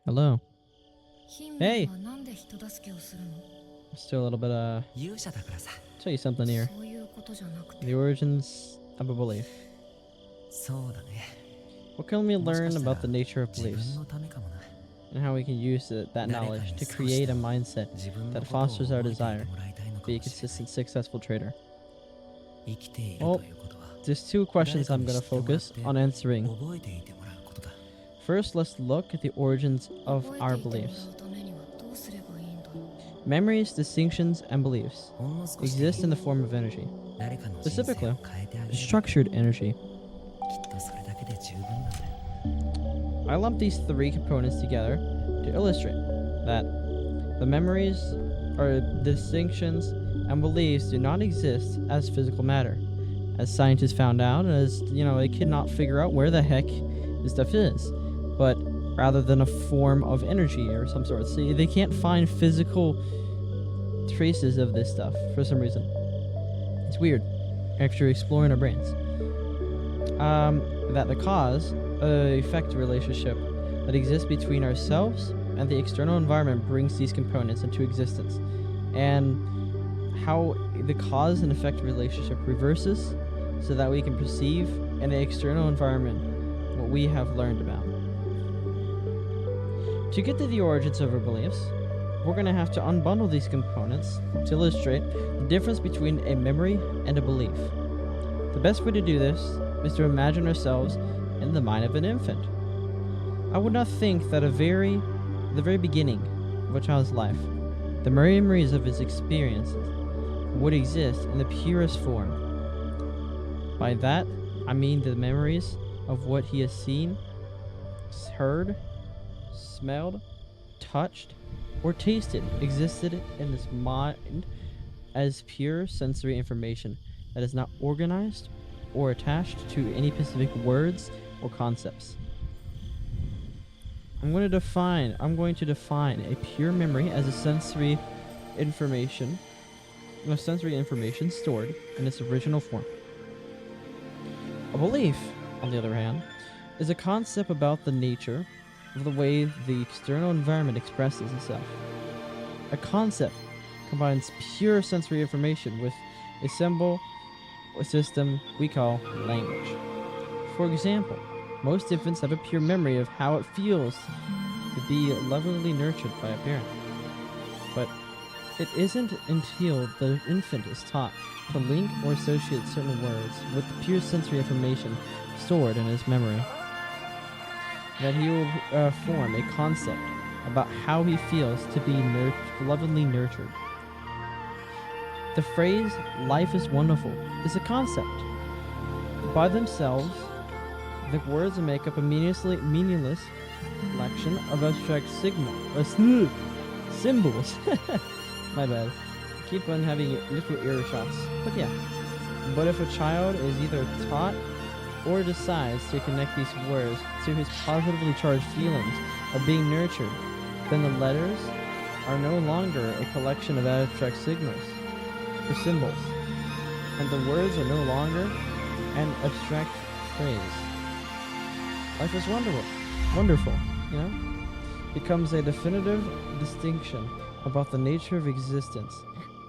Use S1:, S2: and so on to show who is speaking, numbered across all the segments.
S1: Hello.
S2: ヒンメル
S1: Hey.
S2: はなんで人助けをするの？
S1: Still a little bit,
S3: 勇者だからさ。
S1: tell you something here.
S2: そういうことじゃなくて。
S1: The origins of a belief.
S3: そうだね。
S1: What can we
S3: もしか
S1: learn
S3: したら
S1: about the nature of
S3: 自
S1: beliefs
S3: 分のためかもな。
S1: and how we can use that knowledge to create a mindset
S3: 自分の
S1: that
S3: ことを
S1: fosters our
S3: 覚えていて
S1: desire
S3: もらいたいの
S1: to
S3: か
S1: be a
S3: もしれない。
S1: consistent, successful trader?
S3: 生きている
S1: Well,
S3: ということは
S1: there's two questions
S3: 誰
S1: I'm
S3: か
S1: going
S3: に
S1: to
S3: 知ってもらっ
S1: focus
S3: て
S1: on answering.
S3: 覚えていてもらうことだ。
S1: First, let's look at the origins of
S2: 覚
S1: our
S2: えていてもら
S1: beliefs.
S2: うためにはどうすればいいんだろう。
S1: Memories, distinctions, and beliefs
S3: ほんの少しでいい
S1: exist in the form of energy,
S3: 誰かの人生を
S1: specifically
S3: 変えてあげる。きっ
S1: structured energy.
S3: とそれだけで十分なんだ。
S1: I lump these three components together to illustrate that the memories or distinctions and beliefs do not exist as physical matter, as scientists found out, as they cannot figure out where the heck this stuff is, but rather than a form of energy or some sort. See, they can't find physical traces of this stuff for some reason. It's weird after exploring our brains. That the cause effect relationship that exists between ourselves and the external environment brings these components into existence, and how the cause and effect relationship reverses so that we can perceive in the external environment what we have learned about. To get to the origins of our beliefs, we're going to have to unbundle these components to illustrate the difference between a memory and a belief. The best way to do this is to imagine ourselves in the mind of an infant. I would not think that the very beginning of a child's life, the memories of his experiences would exist in the purest form. By that, I mean the memories of what he has seen, heard, smelled, touched, or tasted existed in his mind as pure sensory information that is not organized or attached to any specific words or concepts. I'm going to define a pure memory as a sensory information stored in its original form. A belief, on the other hand, is a concept about the nature of the way the external environment expresses itself. A concept combines pure sensory information with a symbol or system we call language. For example, most infants have a pure memory of how it feels to be lovingly nurtured by a parent. But it isn't until the infant is taught to link or associate certain words with the pure sensory information stored in his memory that he will form a concept about how he feels to be lovingly nurtured. The phrase "life is wonderful" is a concept. By themselves, the words make up a meaningless collection of abstract symbols. My bad. Keep on having little ear shots. But yeah. But if a child is either taught or decides to connect these words to his positively charged feelings of being nurtured, then the letters are no longer a collection of abstract signals or symbols, and the words are no longer an abstract phrase. Life is wonderful, becomes a definitive distinction about the nature of existence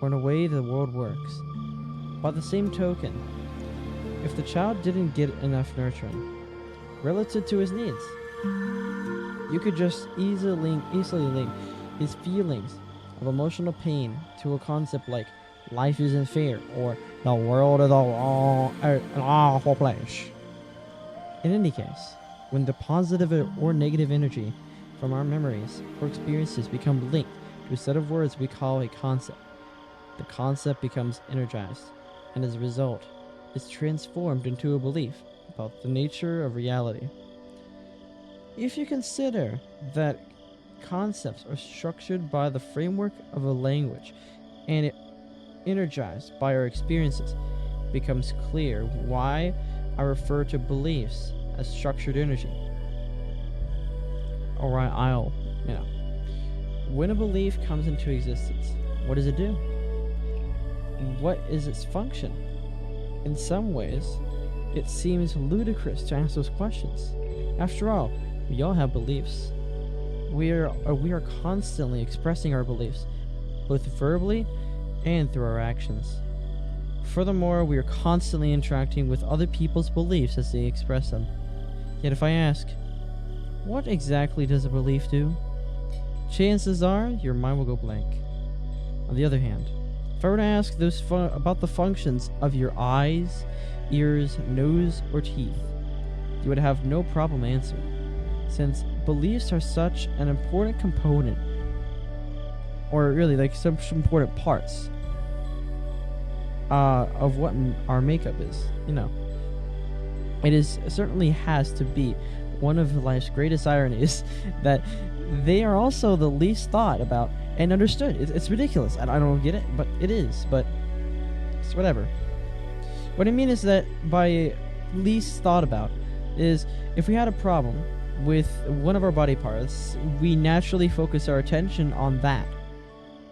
S1: or in a way the world works. By the same token, if the child didn't get enough nurturing relative to his needs, you could just easily link his feelings of emotional pain to a concept like life isn't fair or the world is an awful place. In any case, when the positive or negative energy from our memories or experiences become linked to a set of words we call a concept, the concept becomes energized, and as a result, is transformed into a belief about the nature of reality. If you consider that concepts are structured by the framework of a language and energized by our experiences, it becomes clear why I refer to beliefs as structured energy. Alright, when a belief comes into existence, what does it do? What is its function? In some ways, it seems ludicrous to ask those questions. After all, we all have beliefs. we are constantly expressing our beliefs, both verbally and through our actions. Furthermore, we are constantly interacting with other people's beliefs as they express them. Yet if I ask, what exactly does a belief do? Chances are your mind will go blank. On the other hand, if I were to ask about the functions of your eyes, ears, nose, or teeth, you would have no problem answering, since beliefs are such an important component, or really like some important parts of what our makeup is. It certainly has to be one of life's greatest ironies that they are also the least thought about and understood. It's ridiculous. I don't get it, but it is. But it's whatever. What I mean is that by least thought about is if we had a problem with one of our body parts, we naturally focus our attention on that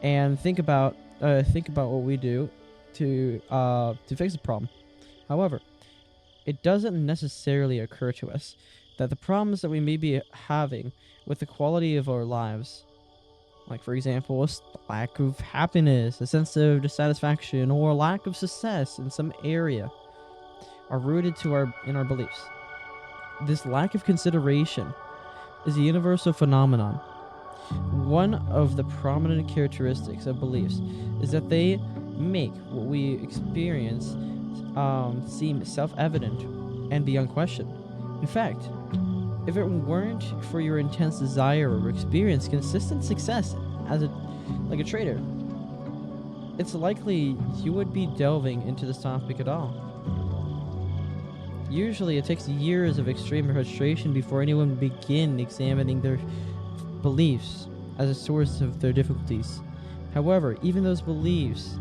S1: and think about what we do to fix the problem. However, it doesn't necessarily occur to us that the problems that we may be having with the quality of our lives, like for example, a lack of happiness, a sense of dissatisfaction, or a lack of success in some area, are rooted in our beliefs. This lack of consideration is a universal phenomenon. One of the prominent characteristics of beliefs is that they make what we experience seem self-evident and beyond question. In fact, if it weren't for your intense desire or experience consistent success as a trader, it's likely you would be delving into this topic at all. Usually it takes years of extreme frustration before anyone would begin examining their beliefs as a source of their difficulties. However, even though beliefs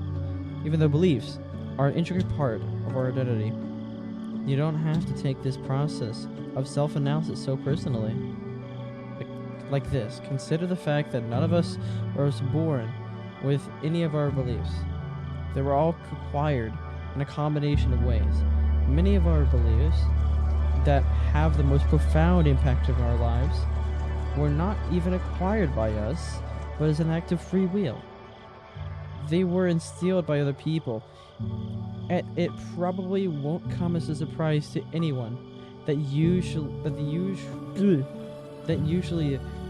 S1: are an intricate part of our identity, you don't have to take this process of self-analysis so personally. Like this, consider the fact that none of us was born with any of our beliefs. They were all acquired in a combination of ways. Many of our beliefs that have the most profound impact on our lives were not even acquired by us, but as an act of free will. They were instilled by other people. It probably won't come as a surprise to anyone that usually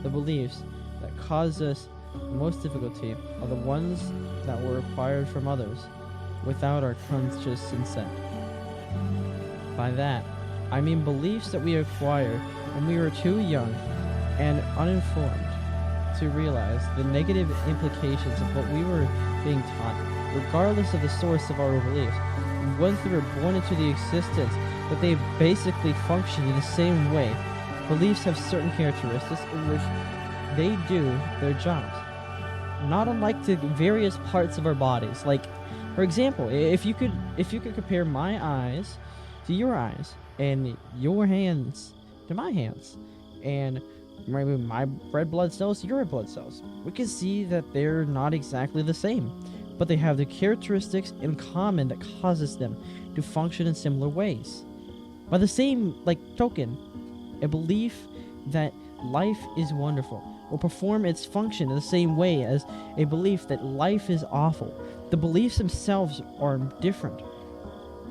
S1: the beliefs that cause us most difficulty are the ones that were acquired from others without our conscious consent. By that, I mean beliefs that we acquired when we were too young and uninformed to realize the negative implications of what we were being taught, regardless of the source of our beliefs. Once they were born into the existence, that they basically function in the same way. Beliefs have certain characteristics in which they do their jobs, not unlike the various parts of our bodies. Like, for example, if you could compare my eyes to your eyes, and your hands to my hands, and maybe my red blood cells to your red blood cells, we can see that they're not exactly the same, but they have the characteristics in common that causes them to function in similar ways. By the same token, a belief that life is wonderful will perform its function in the same way as a belief that life is awful. The beliefs themselves are different,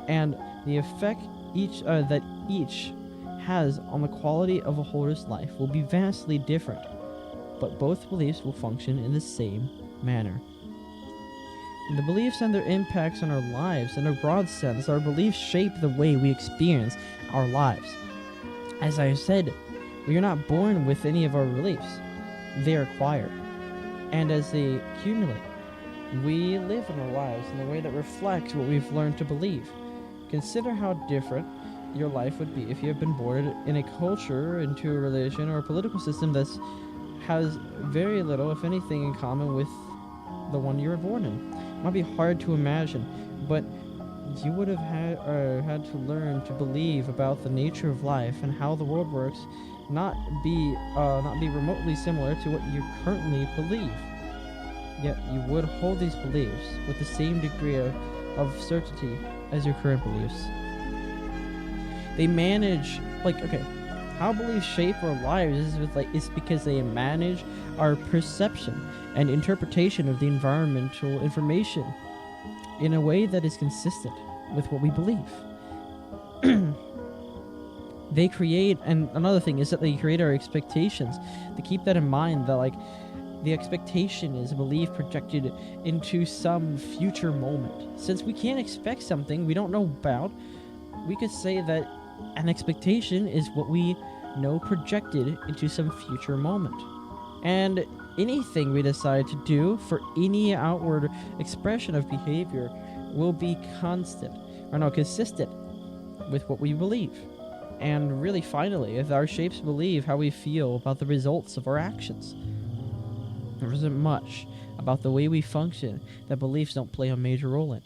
S1: and the effect each has on the quality of a holder's life will be vastly different, but both beliefs will function in the same manner. The beliefs and their impacts on our lives, in a broad sense, our beliefs shape the way we experience our lives. As I said, we are not born with any of our beliefs. They are acquired. And as they accumulate, we live in our lives in a way that reflects what we've learned to believe. Consider how different your life would be if you have been born in a culture, into a religion, or a political system that has very little, if anything, in common with the one you were born in. It might be hard to imagine, but you would have had to learn to believe about the nature of life and how the world works, not be remotely similar to what you currently believe. Yet you would hold these beliefs with the same degree of certainty as your current beliefs. They manage, How beliefs shape our lives is because they manage our perception and interpretation of the environmental information in a way that is consistent with what we believe. They create, and another thing is that they create our expectations. To keep that in mind, that like the expectation is a belief projected into some future moment. Since we can't expect something we don't know about, we could say that an expectation is what we know projected into some future moment. And anything we decide to do for any outward expression of behavior will be consistent with what we believe. And really, finally, if our shapes believe how we feel about the results of our actions. There isn't much about the way we function that beliefs don't play a major role in.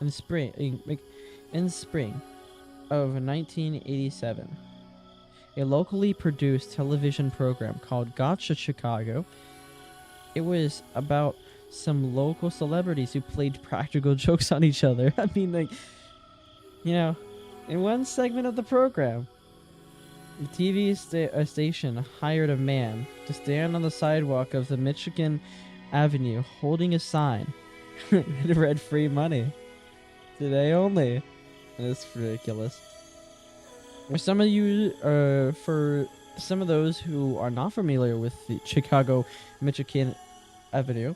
S1: In spring of 1987, a locally produced television program called Gotcha Chicago. It was about some local celebrities who played practical jokes on each other. I mean, like, you know, in one segment of the program, the TV station hired a man to stand on the sidewalk of the Michigan Avenue holding a sign that read "Free money. Today only." That's ridiculous. For some of those who are not familiar with the Chicago Michigan Avenue,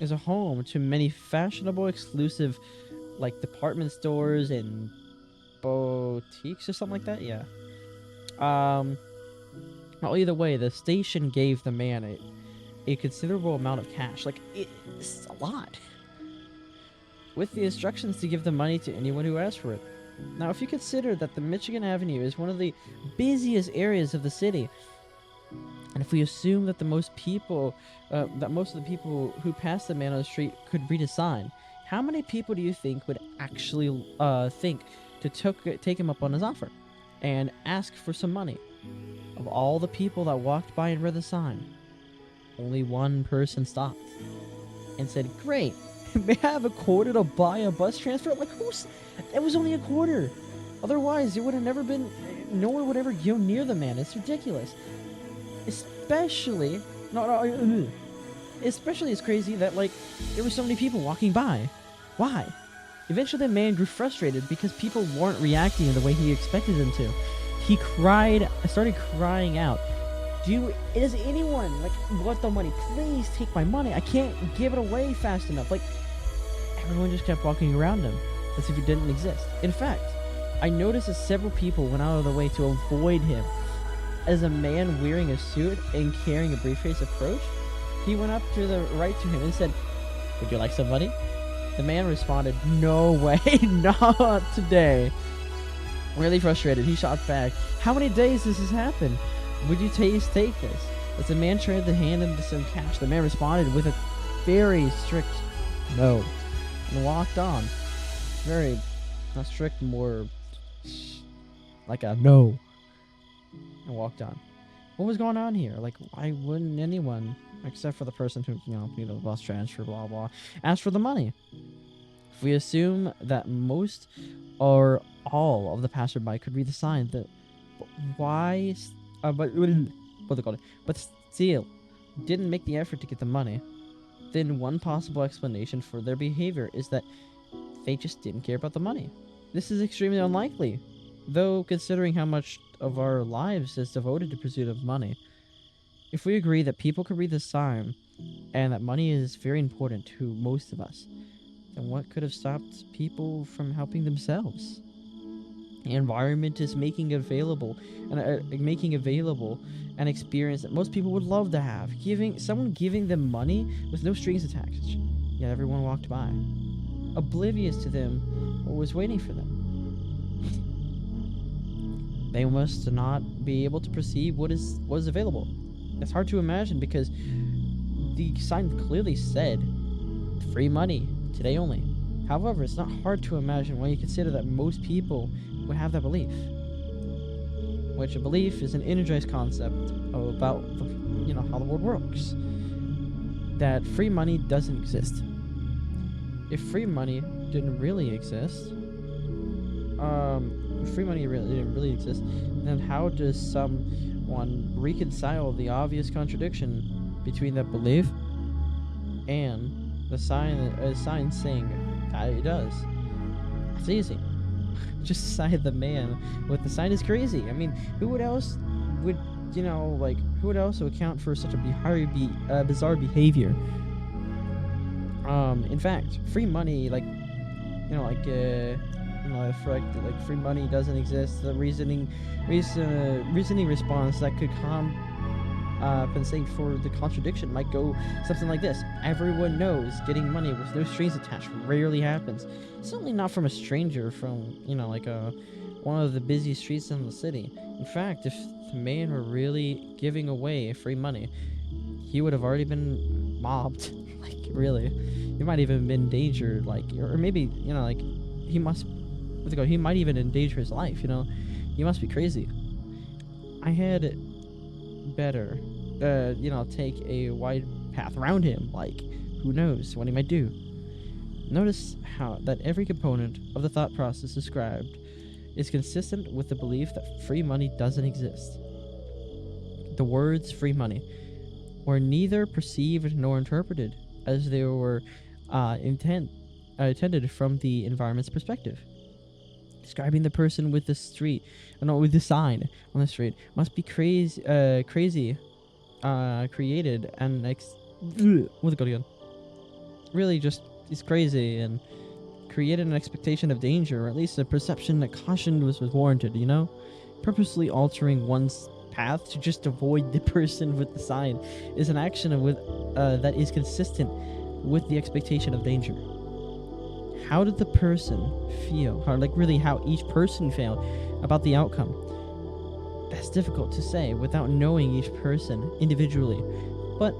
S1: is a home to many fashionable, exclusive, like department stores and boutiques or something like that. Yeah. Well, either way, the station gave the man a considerable amount of cash. Like, it's a lot. With the instructions to give the money to anyone who asked for it. Now, if you consider that the Michigan Avenue is one of the busiest areas of the city, and if we assume that most of the people who passed the man on the street could read a sign, how many people do you think would actually think to take him up on his offer and ask for some money? Of all the people that walked by and read the sign, only one person stopped and said, "Great, may I have a quarter to buy a bus transfer?" Like, that was only a quarter. Otherwise, it would have never been. No one would ever go near the man. It's ridiculous. Especially it's crazy that, like, there were so many people walking by. Why? Eventually, the man grew frustrated because people weren't reacting in the way he expected them to. He started crying out, does anyone, like, want the money? Please take my money. I can't give it away fast enough. Like, everyone just kept walking around him as if he didn't exist. In fact, I noticed that several people went out of their way to avoid him. As a man wearing a suit and carrying a briefcase approached, he went up to the right to him and said, "Would you like some money?" The man responded, "No way, not today." Really frustrated, he shot back, "How many days has this happened? Would you take this?" As the man tried to hand him some cash, the man responded with a very strict no and walked on. Very, not strict, more like a no, and walked on. What was going on here? Like, why wouldn't anyone, except for the person who, needed a bus transfer, blah, blah, ask for the money? If we assume that most or all of the passerby could read the sign, but still didn't make the effort to get the money, then one possible explanation for their behavior is that they just didn't care about the money. This is extremely unlikely, though, considering how much of our lives is devoted to pursuit of money. If we agree that people could read the sign and that money is very important to most of us, then what could have stopped people from helping themselves? The environment is making available an experience that most people would love to have. Someone giving them money with no strings attached. Yet everyone walked by, oblivious to them what was waiting for them. They must not be able to perceive what is available. It's hard to imagine because the sign clearly said, "Free money, today only." However, it's not hard to imagine when you consider that most people would have that belief. Which a belief is an energized concept about how the world works. That free money doesn't exist. If free money didn't really exist, free money didn't really exist, then how does someone reconcile the obvious contradiction between that belief and the sign saying that it does? It's easy. Just side the man with the sign is crazy. I mean, who else would account for such a bizarre behavior? In fact, free money, free money doesn't exist. The reasoning response that could compensate for the contradiction might go something like this: everyone knows getting money with no strings attached rarely happens. Certainly not from a stranger from one of the busy streets in the city. In fact, if the man were really giving away free money, he would have already been mobbed. Really, he might even been endangered. Or maybe he might even endanger his life. He must be crazy. I had better take a wide path around him. Who knows what he might do. Notice how that every component of the thought process described is consistent with the belief that free money doesn't exist. The words free money were neither perceived nor interpreted as they were intended from the environment's perspective. Describing the person with the sign on the street must be created and really just is crazy and created an expectation of danger, or at least a perception that caution was warranted. Purposely altering one's path to just avoid the person with the sign is an action that is consistent with the expectation of danger. How did the person feel? How each person felt about the outcome? That's difficult to say without knowing each person individually. But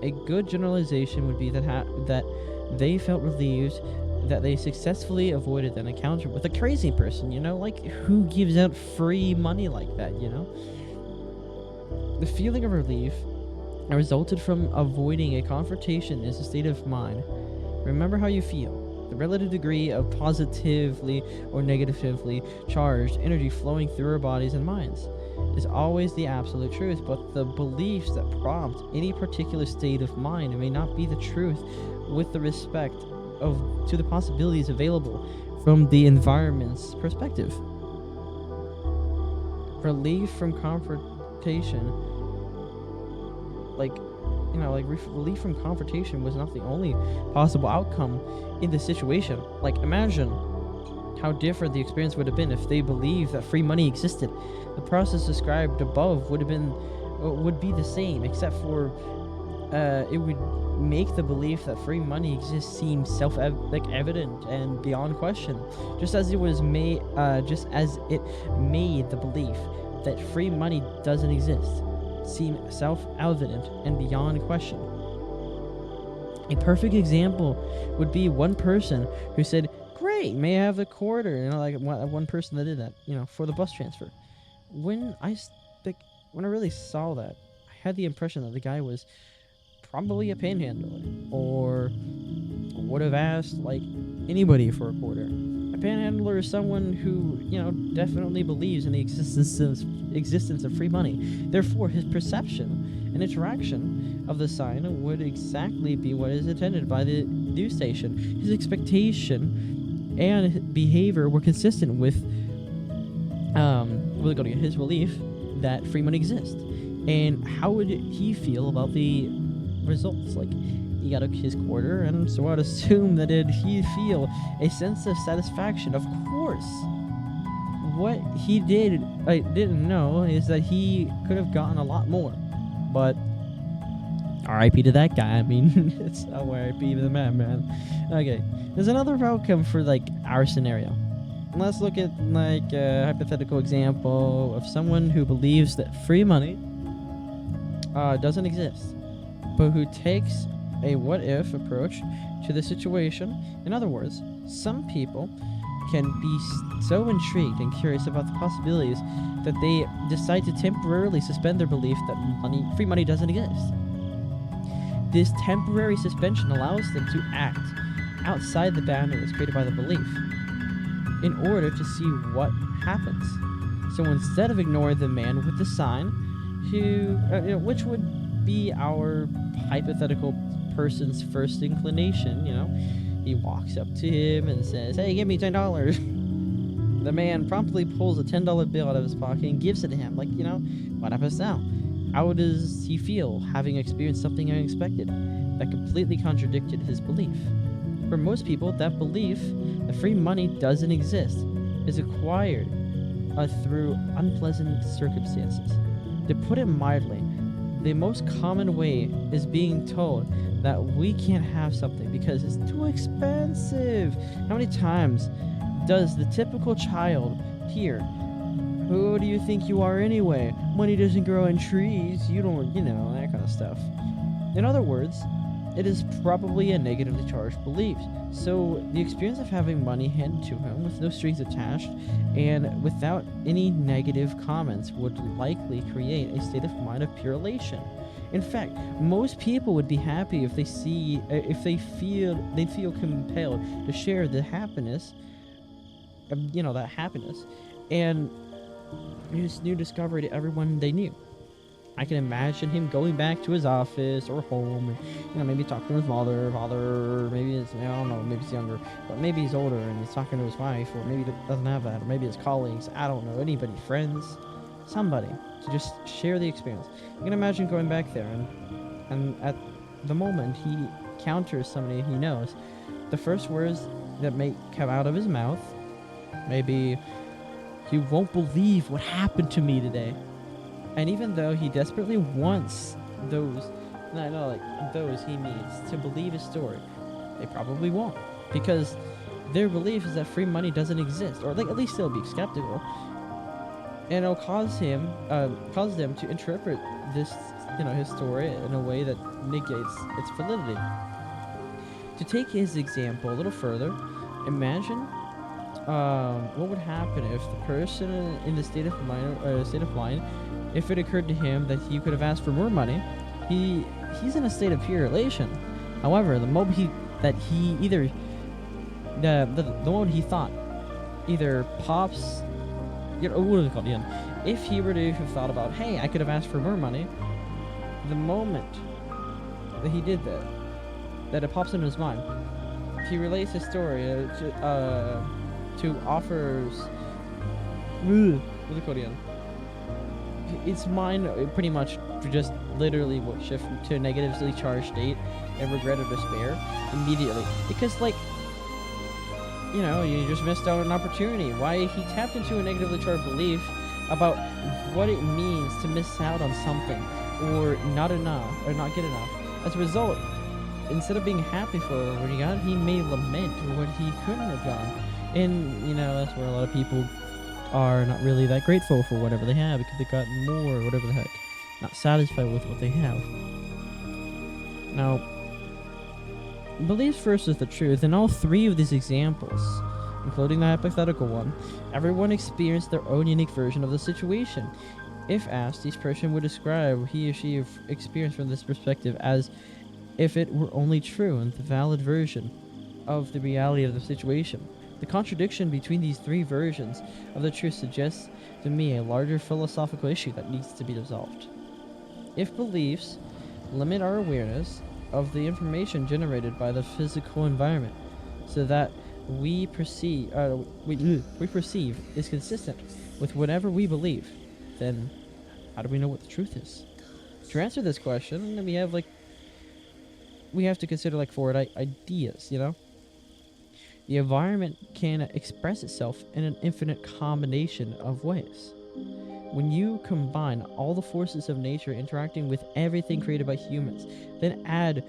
S1: a good generalization would be that they felt relieved that they successfully avoided an encounter with a crazy person. Who gives out free money like that? The feeling of relief resulted from avoiding a confrontation is a state of mind. Remember how you feel. The relative degree of positively or negatively charged energy flowing through our bodies and minds is always the absolute truth, but the beliefs that prompt any particular state of mind may not be the truth with the respect to the possibilities available from the environment's perspective. Relief from confrontation, relief from confrontation was not the only possible outcome in the situation. Imagine how different the experience would have been if they believed that free money existed. The process described above would be the same, except for it would make the belief that free money exists seem evident and beyond question, just as it made the belief that free money doesn't exist seem self-evident and beyond question. A perfect example would be one person who said, "Great, may I have the quarter?" One person that did that, for the bus transfer. When I really saw that, I had the impression that the guy was probably a panhandler, or would have asked anybody for a quarter. A panhandler is someone who definitely believes in the existence of free money. Therefore, his perception and interaction of the sign would exactly be what is intended by the news station. His expectation and behavior were consistent with his belief that free money exists. And how would he feel about the results? He got his quarter, and so I'd assume that he'd feel a sense of satisfaction. Of course. What he didn't know is that he could have gotten a lot more. But R.I.P. to that guy. I mean, it's R.I.P. to the man. Okay, there's another outcome for our scenario. Let's look at a hypothetical example of someone who believes that free money doesn't exist, but who takes a what-if approach to the situation. In other words, some people can be so intrigued and curious about the possibilities that they decide to temporarily suspend their belief that free money doesn't exist. This temporary suspension allows them to act outside the boundaries created by the belief in order to see what happens. So instead of ignoring the man with the sign, which would be our hypothetical person's first inclination, he walks up to him and says, "Hey, give me $10." The man promptly pulls a $10 bill out of his pocket and gives it to him. What happens now? How does he feel having experienced something unexpected that completely contradicted his belief? For most people, that belief that free money doesn't exist is acquired through unpleasant circumstances. To put it mildly, the most common way is being told that we can't have something because it's too expensive. How many times does the typical child hear, "Who do you think you are anyway? Money doesn't grow on trees. You don't," that kind of stuff. In other words, it is probably a negatively charged belief. So the experience of having money handed to him with no strings attached and without any negative comments would likely create a state of mind of pure elation. In fact, most people would be happy if they feel compelled to share the happiness, that happiness, and his new discovery to everyone they knew. I can imagine him going back to his office or home and, maybe talking to his father, maybe it's, I don't know, maybe he's younger, but maybe he's older and he's talking to his wife, or maybe he doesn't have that, or maybe his colleagues, I don't know, anybody, friends, somebody, to just share the experience. I can imagine going back there and at the moment he encounters somebody he knows, the first words that may come out of his mouth, maybe, "You won't believe what happened to me today." And even though he desperately wants those he needs to believe his story, they probably won't, because their belief is that free money doesn't exist, or at least they'll be skeptical, and it'll cause them to interpret this, his story in a way that negates its validity. To take his example a little further, imagine what would happen if the person in the state of mind, if it occurred to him that he could have asked for more money. He's in a state of pure elation. However, the moment he thought either pops, what is it called again? If he were to have thought about, "Hey, I could have asked for more money," the moment that he did that it pops into his mind, he relates his story to offers. What is it called again? Its mind pretty much just literally will shift to a negatively charged state and regret or despair immediately, because you just missed out on an opportunity. Why he tapped into a negatively charged belief about what it means to miss out on something or not enough or not get enough. As a result, instead of being happy for what he got, he may lament what he couldn't have gotten. And that's where a lot of people are not really that grateful for whatever they have, because they got more, whatever the heck, not satisfied with what they have. Now, beliefs versus the truth. In all three of these examples, including the hypothetical one, everyone experienced their own unique version of the situation. If asked, each person would describe what he or she experienced from this perspective as if it were only true and the valid version of the reality of the situation. The contradiction between these three versions of the truth suggests to me a larger philosophical issue that needs to be resolved. If beliefs limit our awareness of the information generated by the physical environment, so that we perceive is consistent with whatever we believe, then how do we know what the truth is? To answer this question, we have to consider four ideas. The environment can express itself in an infinite combination of ways. When you combine all the forces of nature interacting with everything created by humans, then add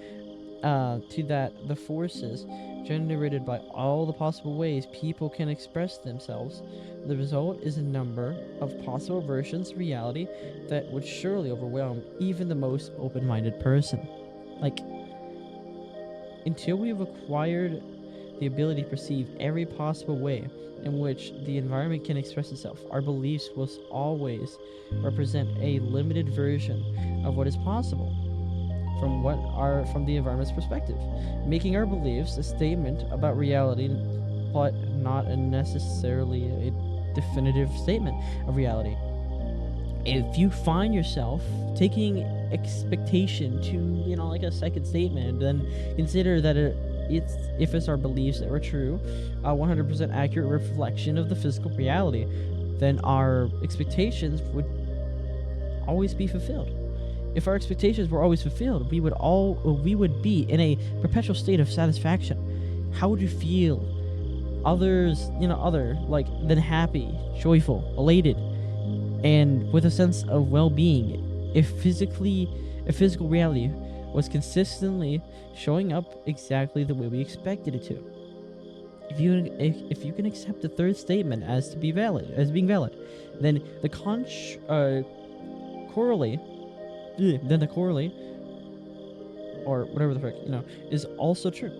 S1: to that the forces generated by all the possible ways people can express themselves, the result is a number of possible versions of reality that would surely overwhelm even the most open-minded person. Until we've acquired the ability to perceive every possible way in which the environment can express itself, our beliefs will always represent a limited version of what is possible. from the environment's perspective, making our beliefs a statement about reality, but not necessarily a definitive statement of reality. If you find yourself taking expectation to, like a second statement, then consider that if it's our beliefs that were true, a 100% accurate reflection of the physical reality, then our expectations would always be fulfilled. If our expectations were always fulfilled, we would be in a perpetual state of satisfaction. How would you feel? Other than happy, joyful, elated, and with a sense of well-being if physical reality was consistently showing up exactly the way we expected it to. If you can accept the third statement as being valid, then the corollary, or whatever the frick, is also true.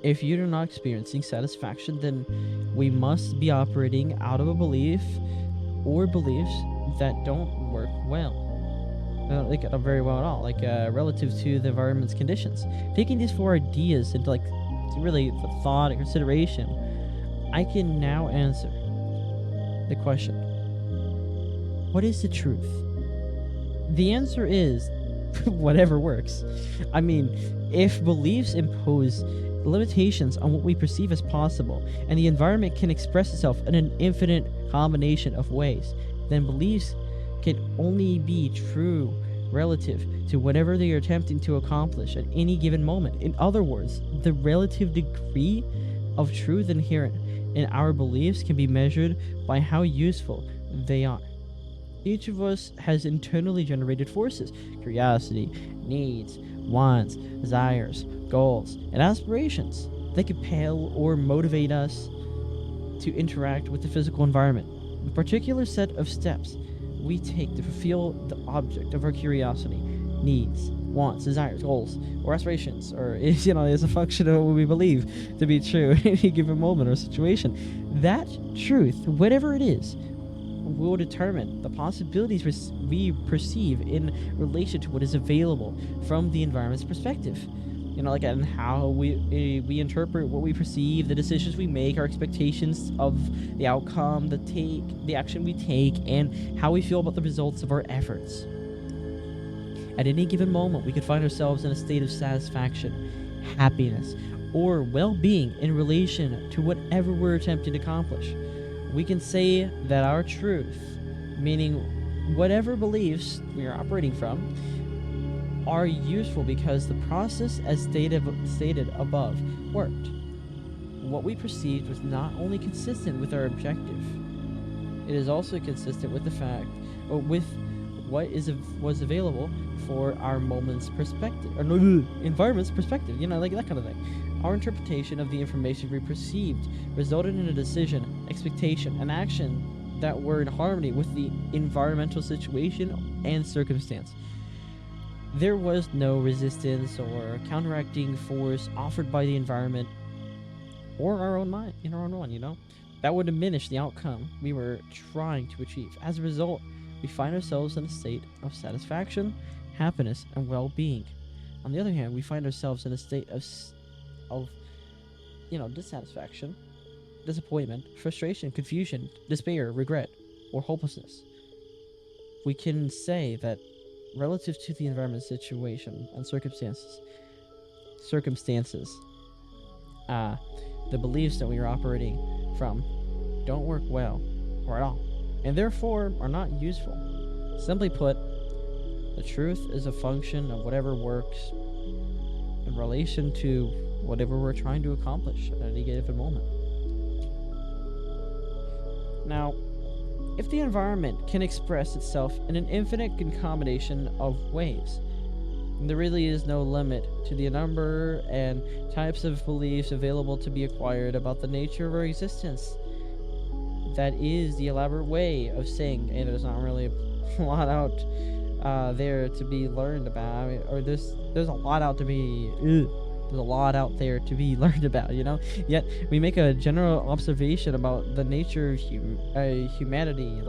S1: If you're not experiencing satisfaction, then we must be operating out of a belief or beliefs that don't work well. Not very well at all, relative to the environment's conditions. Taking these four ideas into really the thought and consideration, I can now answer the question: what is the truth? The answer is whatever works. I mean, if beliefs impose limitations on what we perceive as possible, and the environment can express itself in an infinite combination of ways, then beliefs can only be true relative to whatever they are attempting to accomplish at any given moment. In other words, the relative degree of truth inherent in our beliefs can be measured by how useful they are. Each of us has internally generated forces: curiosity, needs, wants, desires, goals, and aspirations that compel or motivate us to interact with the physical environment. A particular set of steps we take to fulfill the object of our curiosity, needs, wants, desires, goals, or aspirations, or is a function of what we believe to be true in any given moment or situation. That truth, whatever it is, will determine the possibilities we perceive in relation to what is available from the environment's perspective. And how we interpret what we perceive, the decisions we make, our expectations of the outcome, the action we take, and how we feel about the results of our efforts. At any given moment, we could find ourselves in a state of satisfaction, happiness, or well-being in relation to whatever we're attempting to accomplish. We can say that our truth, meaning whatever beliefs we are operating from, are useful because the process, as stated above, worked. What we perceived was not only consistent with our objective, it is also consistent with the fact, or with what was available for our moment's perspective, or environment's perspective, that kind of thing. Our interpretation of the information we perceived resulted in a decision, expectation, and action that were in harmony with the environmental situation and circumstance. There was no resistance or counteracting force offered by the environment or our own mind, that would diminish the outcome we were trying to achieve. As a result, we find ourselves in a state of satisfaction, happiness, and well-being. On the other hand, we find ourselves in a state of dissatisfaction, disappointment, frustration, confusion, despair, regret, or hopelessness. We can say that relative to the environment, situation, and circumstances, the beliefs that we are operating from don't work well or at all, and therefore are not useful. Simply put, the truth is a function of whatever works in relation to whatever we're trying to accomplish at any given moment. Now, if the environment can express itself in an infinite combination of ways, there really is no limit to the number and types of beliefs available to be acquired about the nature of our existence. That is the elaborate way of saying, hey, there's not really a lot out there to be learned about, there's a lot out to be there's a lot out there to be learned about, Yet we make a general observation about the nature of humanity.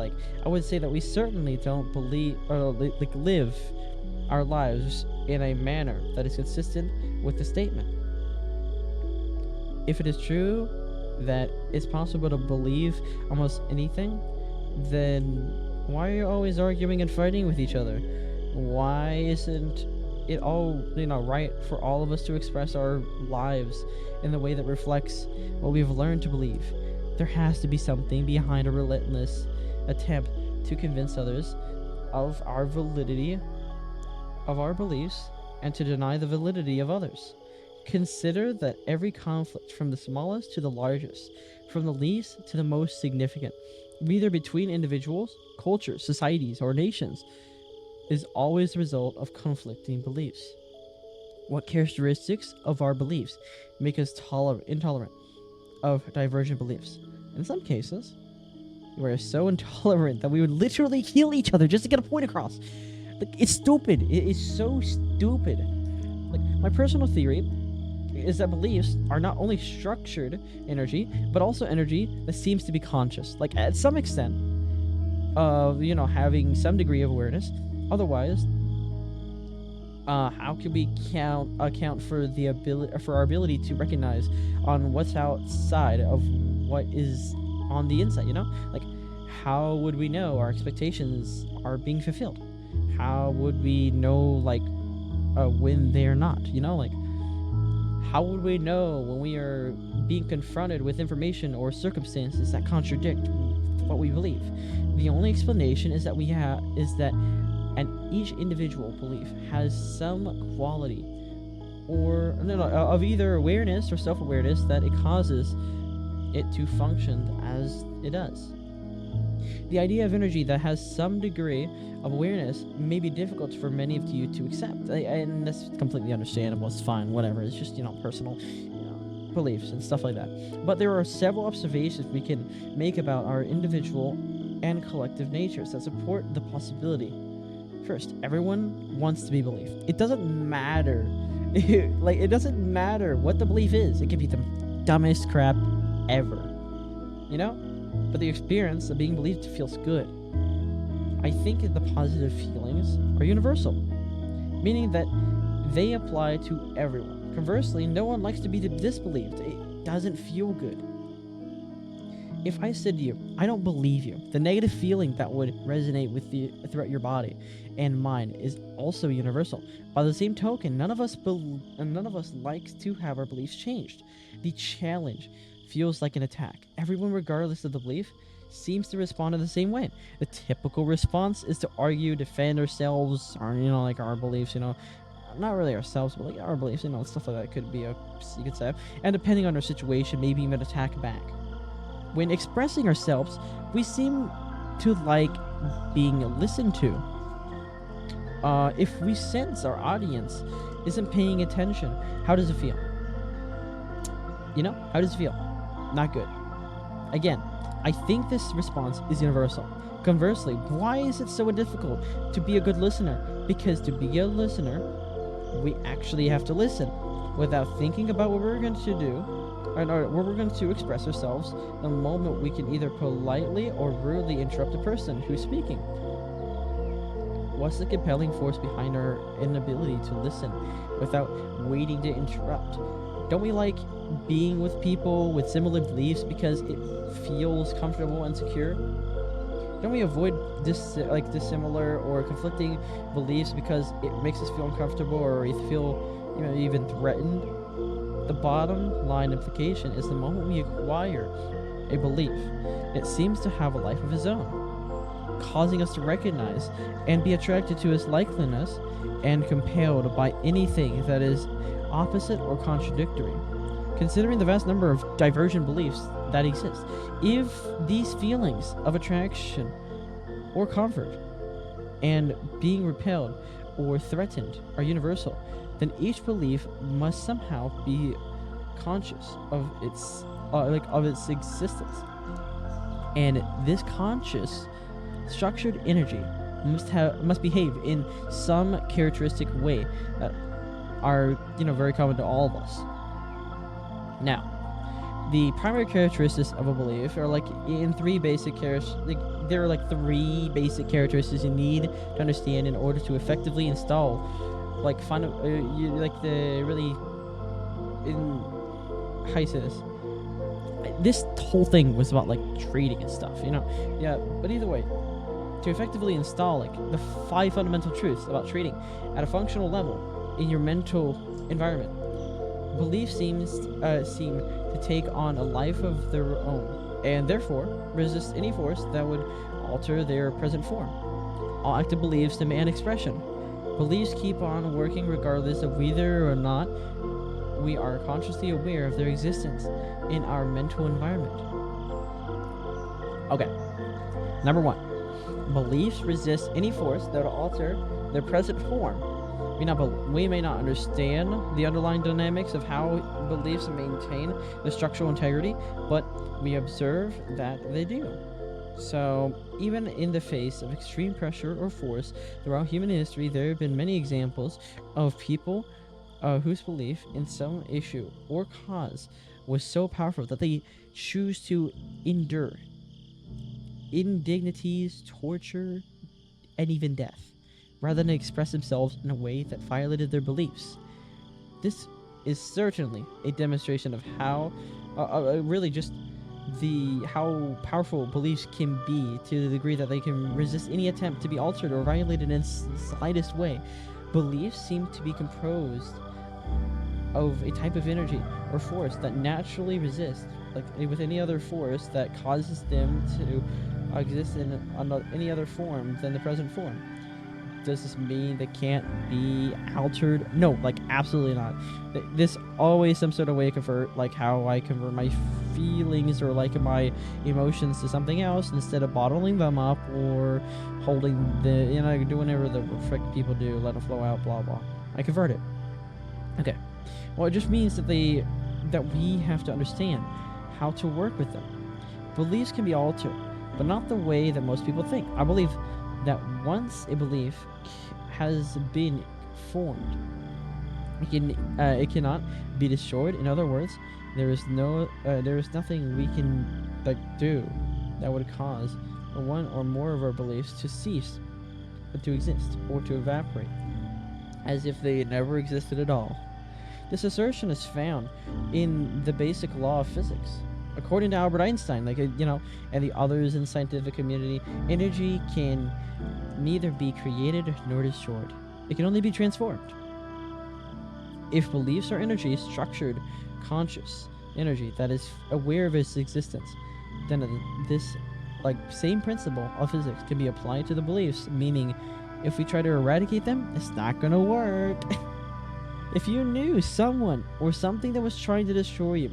S1: I would say that we certainly don't believe or live our lives in a manner that is consistent with the statement. If it is true that it's possible to believe almost anything, then why are you always arguing and fighting with each other? Why isn't it all, right for all of us to express our lives in the way that reflects what we've learned to believe? There has to be something behind a relentless attempt to convince others of our validity of our beliefs and to deny the validity of others. Consider that every conflict, from the smallest to the largest, from the least to the most significant, either between individuals, cultures, societies, or nations, is always the result of conflicting beliefs. What characteristics of our beliefs make us intolerant of divergent beliefs? In some cases, we're so intolerant that we would literally kill each other just to get a point across. Like, it's stupid. It is so stupid. Like, my personal theory is that beliefs are not only structured energy, but also energy that seems to be conscious. Like, at some extent of, having some degree of awareness. Otherwise, how can we account for our ability to recognize on what's outside of what is on the inside? Like, how would we know our expectations are being fulfilled? How would we know when they're not? Like, how would we know when we are being confronted with information or circumstances that contradict what we believe? The only explanation is that each individual belief has some quality of either awareness or self-awareness that it causes it to function as it does. The idea of energy that has some degree of awareness may be difficult for many of you to accept, and that's completely understandable. It's fine, whatever. It's just personal beliefs and stuff like that. But there are several observations we can make about our individual and collective natures that support the possibility. First, everyone wants to be believed. It doesn't matter. It doesn't matter what the belief is. It can be the dumbest crap ever. But the experience of being believed feels good. I think the positive feelings are universal, meaning that they apply to everyone. Conversely, no one likes to be disbelieved. It doesn't feel good. If I said to you, I don't believe you, the negative feeling that would resonate with you throughout your body and mind is also universal. By the same token, none of us likes to have our beliefs changed. The challenge feels like an attack. Everyone, regardless of the belief, seems to respond in the same way. The typical response is to argue, defend ourselves, or our beliefs, not really ourselves, but our beliefs, stuff like that could be you could say. And depending on our situation, maybe even attack back. When expressing ourselves, we seem to like being listened to. If we sense our audience isn't paying attention, how does it feel? How does it feel? Not good. Again, I think this response is universal. Conversely, why is it so difficult to be a good listener? Because to be a listener, we actually have to listen without thinking about what we're going to do or where we're going to express ourselves. The moment we can either politely or rudely interrupt the person who's speaking. What's the compelling force behind our inability to listen without waiting to interrupt? Don't we like being with people with similar beliefs because it feels comfortable and secure? Don't we avoid dissimilar or conflicting beliefs because it makes us feel uncomfortable or we feel even threatened? The bottom line implication is the moment we acquire a belief, it seems to have a life of its own, causing us to recognize and be attracted to its likeliness and compelled by anything that is opposite or contradictory. Considering the vast number of divergent beliefs that exist, if these feelings of attraction or comfort and being repelled or threatened are universal, then each belief must somehow be conscious of its existence. And this conscious, structured energy must behave in some characteristic way that are very common to all of us. Now, the primary characteristics of a belief are in three basic there are like 3 basic characteristics you need to understand in order to effectively install, like the really in how you say this whole thing was about like trading and stuff, you know. Yeah, but either way, to effectively install like the 5 fundamental truths about trading at a functional level in your mental environment, beliefs seem to take on a life of their own, and therefore resist any force that would alter their present form. All active beliefs demand expression. Beliefs keep on working regardless of whether or not we are consciously aware of their existence in our mental environment. Okay. Number 1. Beliefs resist any force that will alter their present form. We may not understand the underlying dynamics of how beliefs maintain the structural integrity, but we observe that they do. So, even in the face of extreme pressure or force throughout human history, there have been many examples of people whose belief in some issue or cause was so powerful that they choose to endure indignities, torture, and even death, rather than express themselves in a way that violated their beliefs. This is certainly a demonstration of how, really just how powerful beliefs can be, to the degree that they can resist any attempt to be altered or violated in the slightest way. Beliefs seem to be composed of a type of energy or force that naturally resists, like with any other force that causes them to exist in any other form than the present form. Does this mean they can't be altered? No, like absolutely not. This always some sort of way convert, like how I convert my feelings or like my emotions to something else instead of bottling them up or holding the, do whatever the frick people do, let it flow out, blah blah. I convert it. Okay. Well, it just means that we have to understand how to work with them. Beliefs can be altered, but not the way that most people think. I believe that once a belief has been formed, it cannot be destroyed. In other words, there is nothing we can do that would cause one or more of our beliefs to cease to exist or to evaporate, as if they never existed at all. This assertion is found in the basic law of physics. According to Albert Einstein, and the others in the scientific community, energy can neither be created nor destroyed. It can only be transformed. If beliefs are energy, structured, conscious energy that is aware of its existence, then this same principle of physics can be applied to the beliefs, meaning if we try to eradicate them, it's not gonna work. If you knew someone or something that was trying to destroy you,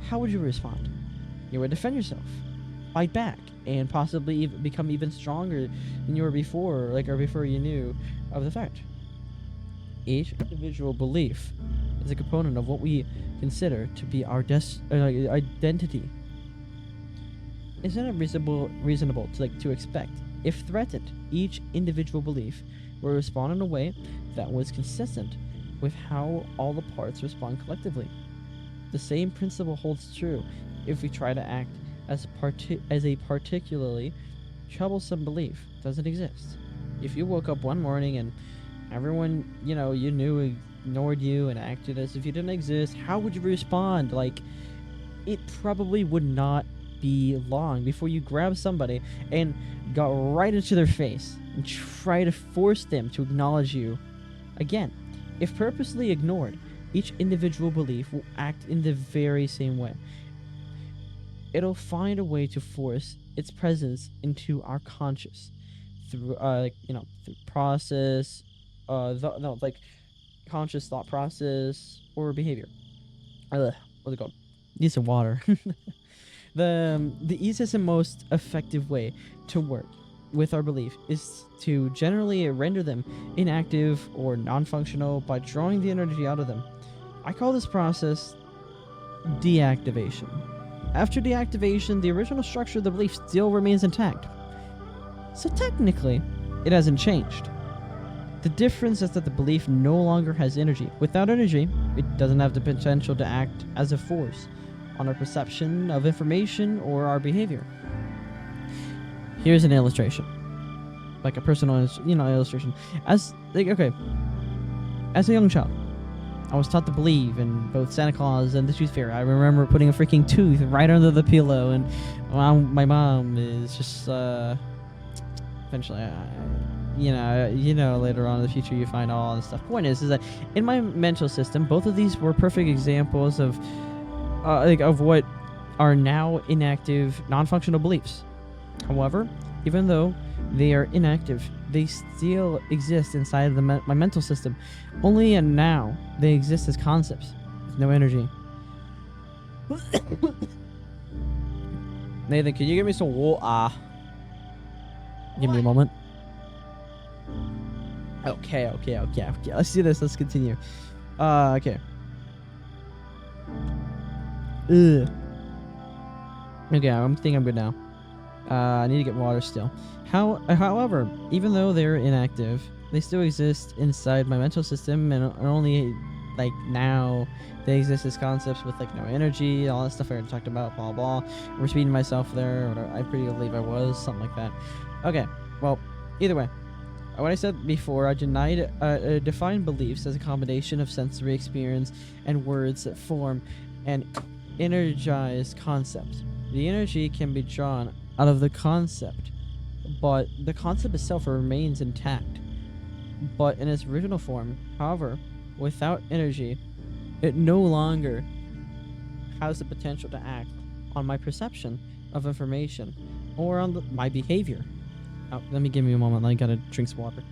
S1: how would you respond? You would defend yourself, fight back, and possibly become even stronger than you were before, or before you knew of the fact. Each individual belief is a component of what we consider to be our identity. Isn't it reasonable to expect, if threatened, each individual belief will respond in a way that was consistent with how all the parts respond collectively? The same principle holds true if we try to act as a particularly troublesome belief doesn't exist. If you woke up one morning and everyone you knew ignored you and acted as if you didn't exist, how would you respond? It probably would not be long before you grab somebody and got right into their face and try to force them to acknowledge you again. If purposely ignored, each individual belief will act in the very same way. It'll find a way to force its presence into our conscious through through process, conscious thought process or behavior. What's it called? Need some water. The easiest and most effective way to work with our belief is to generally render them inactive or non-functional by drawing the energy out of them. I call this process deactivation. After deactivation, the original structure of the belief still remains intact. So technically, it hasn't changed. The difference is that the belief no longer has energy. Without energy, it doesn't have the potential to act as a force on our perception of information or our behavior. Here's an illustration, like a personal, illustration. As like, okay, as a young child, I was taught to believe in both Santa Claus and the Tooth Fairy. I remember putting a freaking tooth right under the pillow, and my mom is just eventually, later on in the future you find all this stuff. Point is that in my mental system, both of these were perfect examples of of what are now inactive, non-functional beliefs. However, even though they are inactive, they still exist inside of my mental system. Only and now they exist as concepts with no energy. Nathan, can you give me some water? Give me a moment. Okay. Let's do this. Let's continue. Okay. Ugh. Okay, I think I'm good now. I need to get water still. However, even though they're inactive, they still exist inside my mental system, and only like now they exist as concepts with like no energy, all that stuff I already talked about, blah blah. I'm repeating myself there, or I pretty believe I was, something like that. Okay, well, either way, what I said before, I define beliefs as a combination of sensory experience and words that form an energized concept. The energy can be drawn out of the concept, but the concept itself remains intact, but in its original form. However, without energy, it no longer has the potential to act on my perception of information or on my behavior. Oh, give me a moment. I gotta drink some water.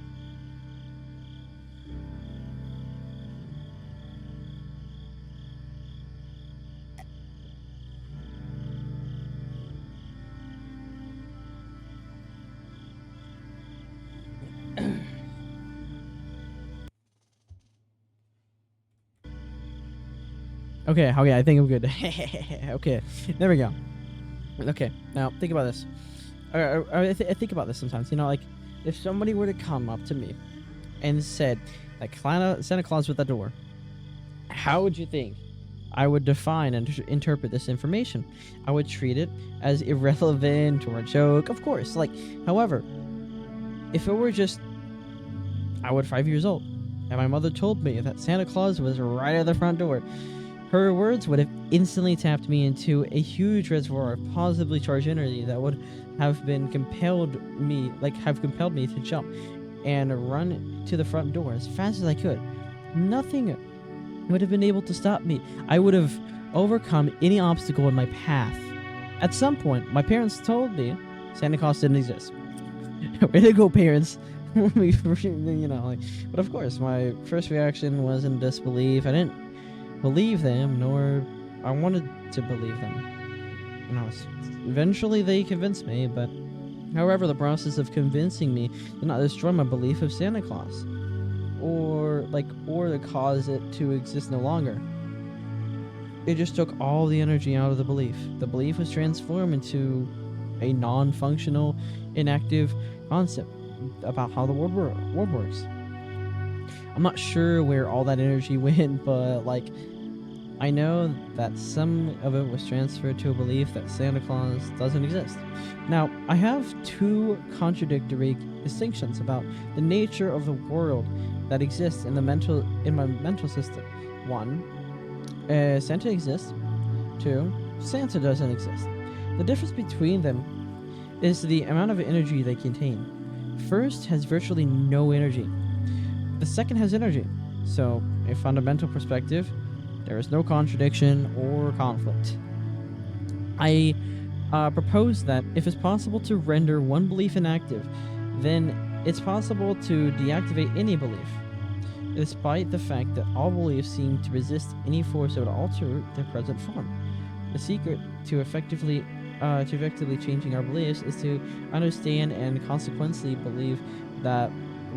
S1: Okay, I think I'm good. Okay, there we go. Okay, now think about this. I think about this sometimes. Like if somebody were to come up to me and said, like, Santa Claus with a door, how would you think I would define and interpret this information? I would treat it as irrelevant or a joke, of course. However, if it were just, I was 5 years old, and my mother told me that Santa Claus was right at the front door, her words would have instantly tapped me into a huge reservoir of positively charged energy that would have compelled me to jump and run to the front door as fast as I could. Nothing would have been able to stop me. I would have overcome any obstacle in my path. At some point, my parents told me Santa Claus didn't exist. Way to go, parents. But of course, my first reaction was in disbelief. I didn't believe them, nor I wanted to believe them. Eventually they convinced me, but however, the process of convincing me did not destroy my belief of Santa Claus, or to cause it to exist no longer. It just took all the energy out of the belief. The belief was transformed into a non-functional, inactive concept about how the world works. I'm not sure where all that energy went, but I know that some of it was transferred to a belief that Santa Claus doesn't exist. Now, I have two contradictory distinctions about the nature of the world that exists in my mental system. One, Santa exists. Two, Santa doesn't exist. The difference between them is the amount of energy they contain. First has virtually no energy. The second has energy. So, a fundamental perspective, there is no contradiction or conflict. I propose that if it's possible to render one belief inactive, then it's possible to deactivate any belief, despite the fact that all beliefs seem to resist any force that would alter their present form. The secret to effectively changing our beliefs is to understand and consequently believe that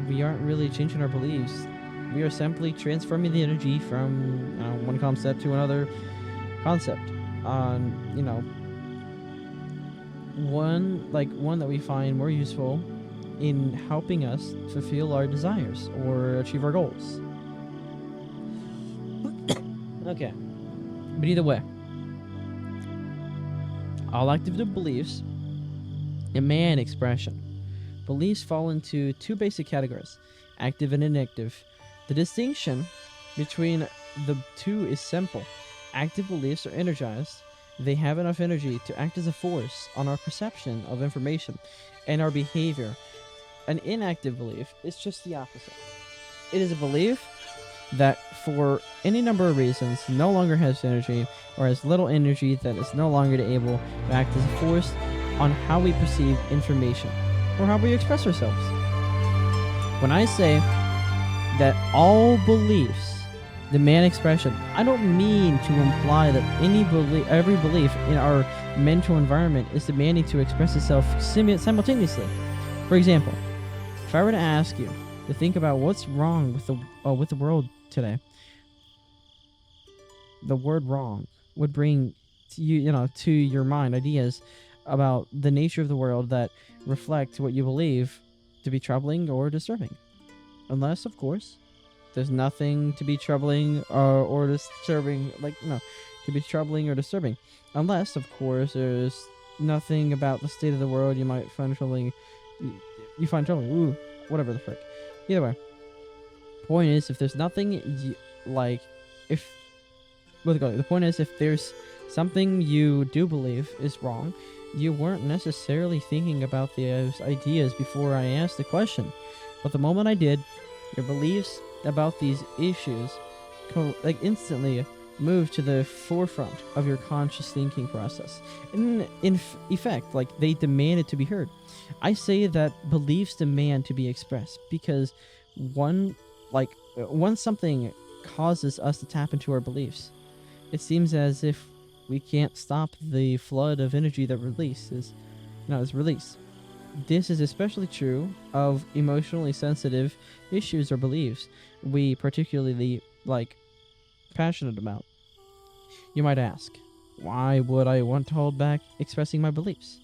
S1: we aren't really changing our beliefs. We are simply transforming the energy from one concept to another concept. One that we find more useful in helping us fulfill our desires or achieve our goals. Okay, but either way, all active beliefs Demand expression. Beliefs fall into two basic categories, active and inactive. The distinction between the two is simple. Active beliefs are energized. They have enough energy to act as a force on our perception of information and our behavior. An inactive belief is just the opposite. It is a belief that, for any number of reasons, no longer has energy, or has little energy that is no longer able to act as a force on how we perceive information or how we express ourselves. When I say that all beliefs demand expression, I don't mean to imply that every belief in our mental environment is demanding to express itself simultaneously. For example, if I were to ask you to think about what's wrong with the world today, the word "wrong" would bring to to your mind ideas about the nature of the world that reflect what you believe to be troubling or disturbing. Unless, of course, there's nothing to be troubling or disturbing, to be troubling or disturbing. Unless, of course, there's nothing about the state of the world you might find troubling. You find troubling. Ooh, whatever the frick. Either way, point is, if there's nothing the point is, if there's something you do believe is wrong, you weren't necessarily thinking about those ideas before I asked the question. But the moment I did, your beliefs about these issues instantly moved to the forefront of your conscious thinking process. In effect, they demanded to be heard. I say that beliefs demand to be expressed because once something causes us to tap into our beliefs, it seems as if we can't stop the flood of energy that is released. This is especially true of emotionally sensitive issues or beliefs we particularly passionate about. You might ask, why would I want to hold back expressing my beliefs?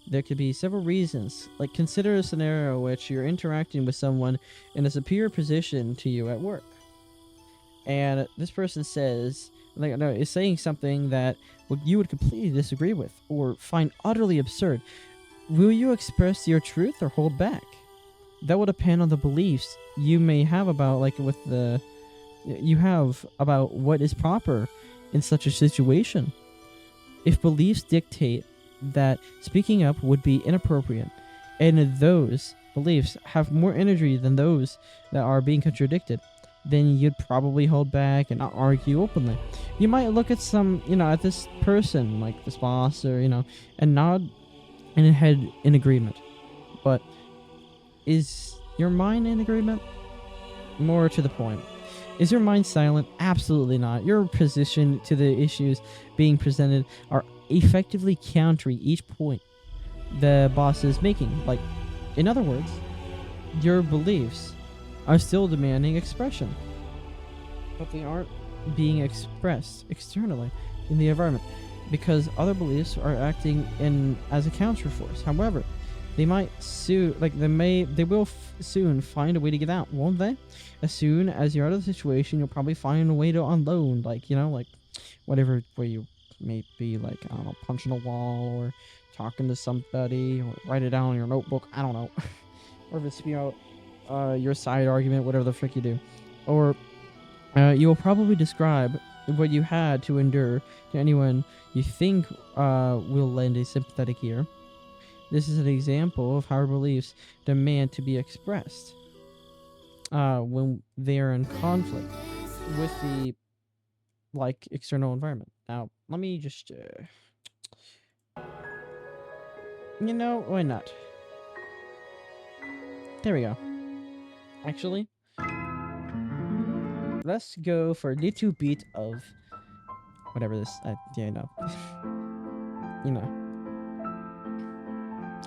S1: There could be several reasons. Consider a scenario in which you're interacting with someone in a superior position to you at work, and this person is saying something that you would completely disagree with or find utterly absurd. Will you express your truth or hold back? That will depend on the beliefs you may have about about what is proper in such a situation. If beliefs dictate that speaking up would be inappropriate, and those beliefs have more energy than those that are being contradicted, then you'd probably hold back and not argue openly. You might look at at this person, like this boss, or, and nod and head in agreement. But is your mind in agreement? More to the point, is your mind silent? Absolutely not. Your position to the issues being presented are effectively countering each point the boss is making. In other words, your beliefs are still demanding expression, but they aren't being expressed externally in the environment because other beliefs are acting as a counterforce. However, they might soon find a way to get out, won't they? As soon as you're out of the situation, you'll probably find a way to unload, whatever way you may be, punching a wall or talking to somebody or write it down in your notebook. I don't know. Or if it's your side argument, whatever the frick you do. Or you will probably describe what you had to endure to anyone you think will lend a sympathetic ear. This is an example of how our beliefs demand to be expressed when they are in conflict with the external environment. Now, let me just why not? There we go. Actually, let's go for a little bit of whatever this.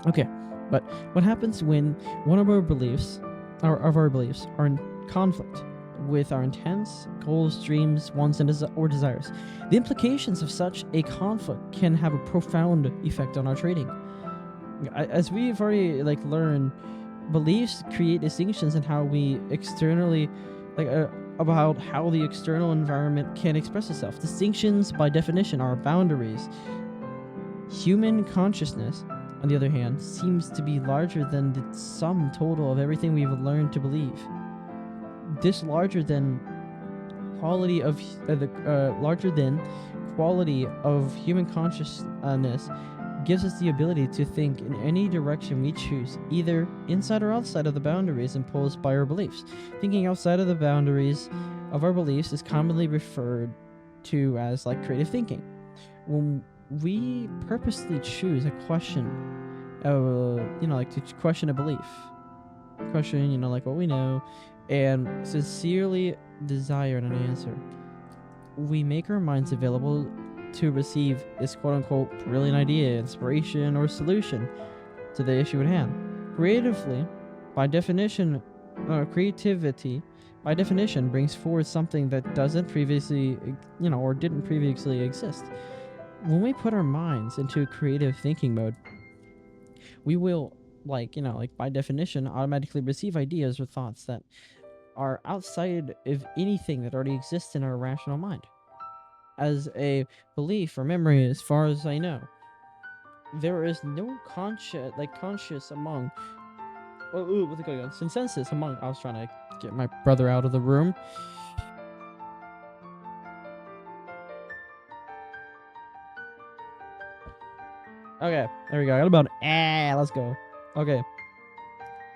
S1: Okay, but what happens when one of our beliefs, our beliefs, are in conflict with our intents, goals, dreams, wants, or desires? The implications of such a conflict can have a profound effect on our trading. As we've already learned, beliefs create distinctions in how we externally, about how the external environment can express itself. Distinctions, by definition, are boundaries. Human consciousness on the other hand, seems to be larger than the sum total of everything we've learned to believe. This larger than quality of human consciousness gives us the ability to think in any direction we choose, either inside or outside of the boundaries imposed by our beliefs. Thinking outside of the boundaries of our beliefs is commonly referred to as like creative thinking. When we purposely choose a question, like to question a belief, question, like what we know, and sincerely desire an answer, we make our minds available to receive this quote-unquote brilliant idea, inspiration, or solution to the issue at hand. Creativity, by definition, brings forward something that doesn't previously, or didn't previously exist. When we put our minds into creative thinking mode, we will, by definition, automatically receive ideas or thoughts that are outside of anything that already exists in our rational mind. As a belief or memory, as far as I know, there is no consensus among. I was trying to get my brother out of the room. Okay, there we go. I got about let's go. Okay.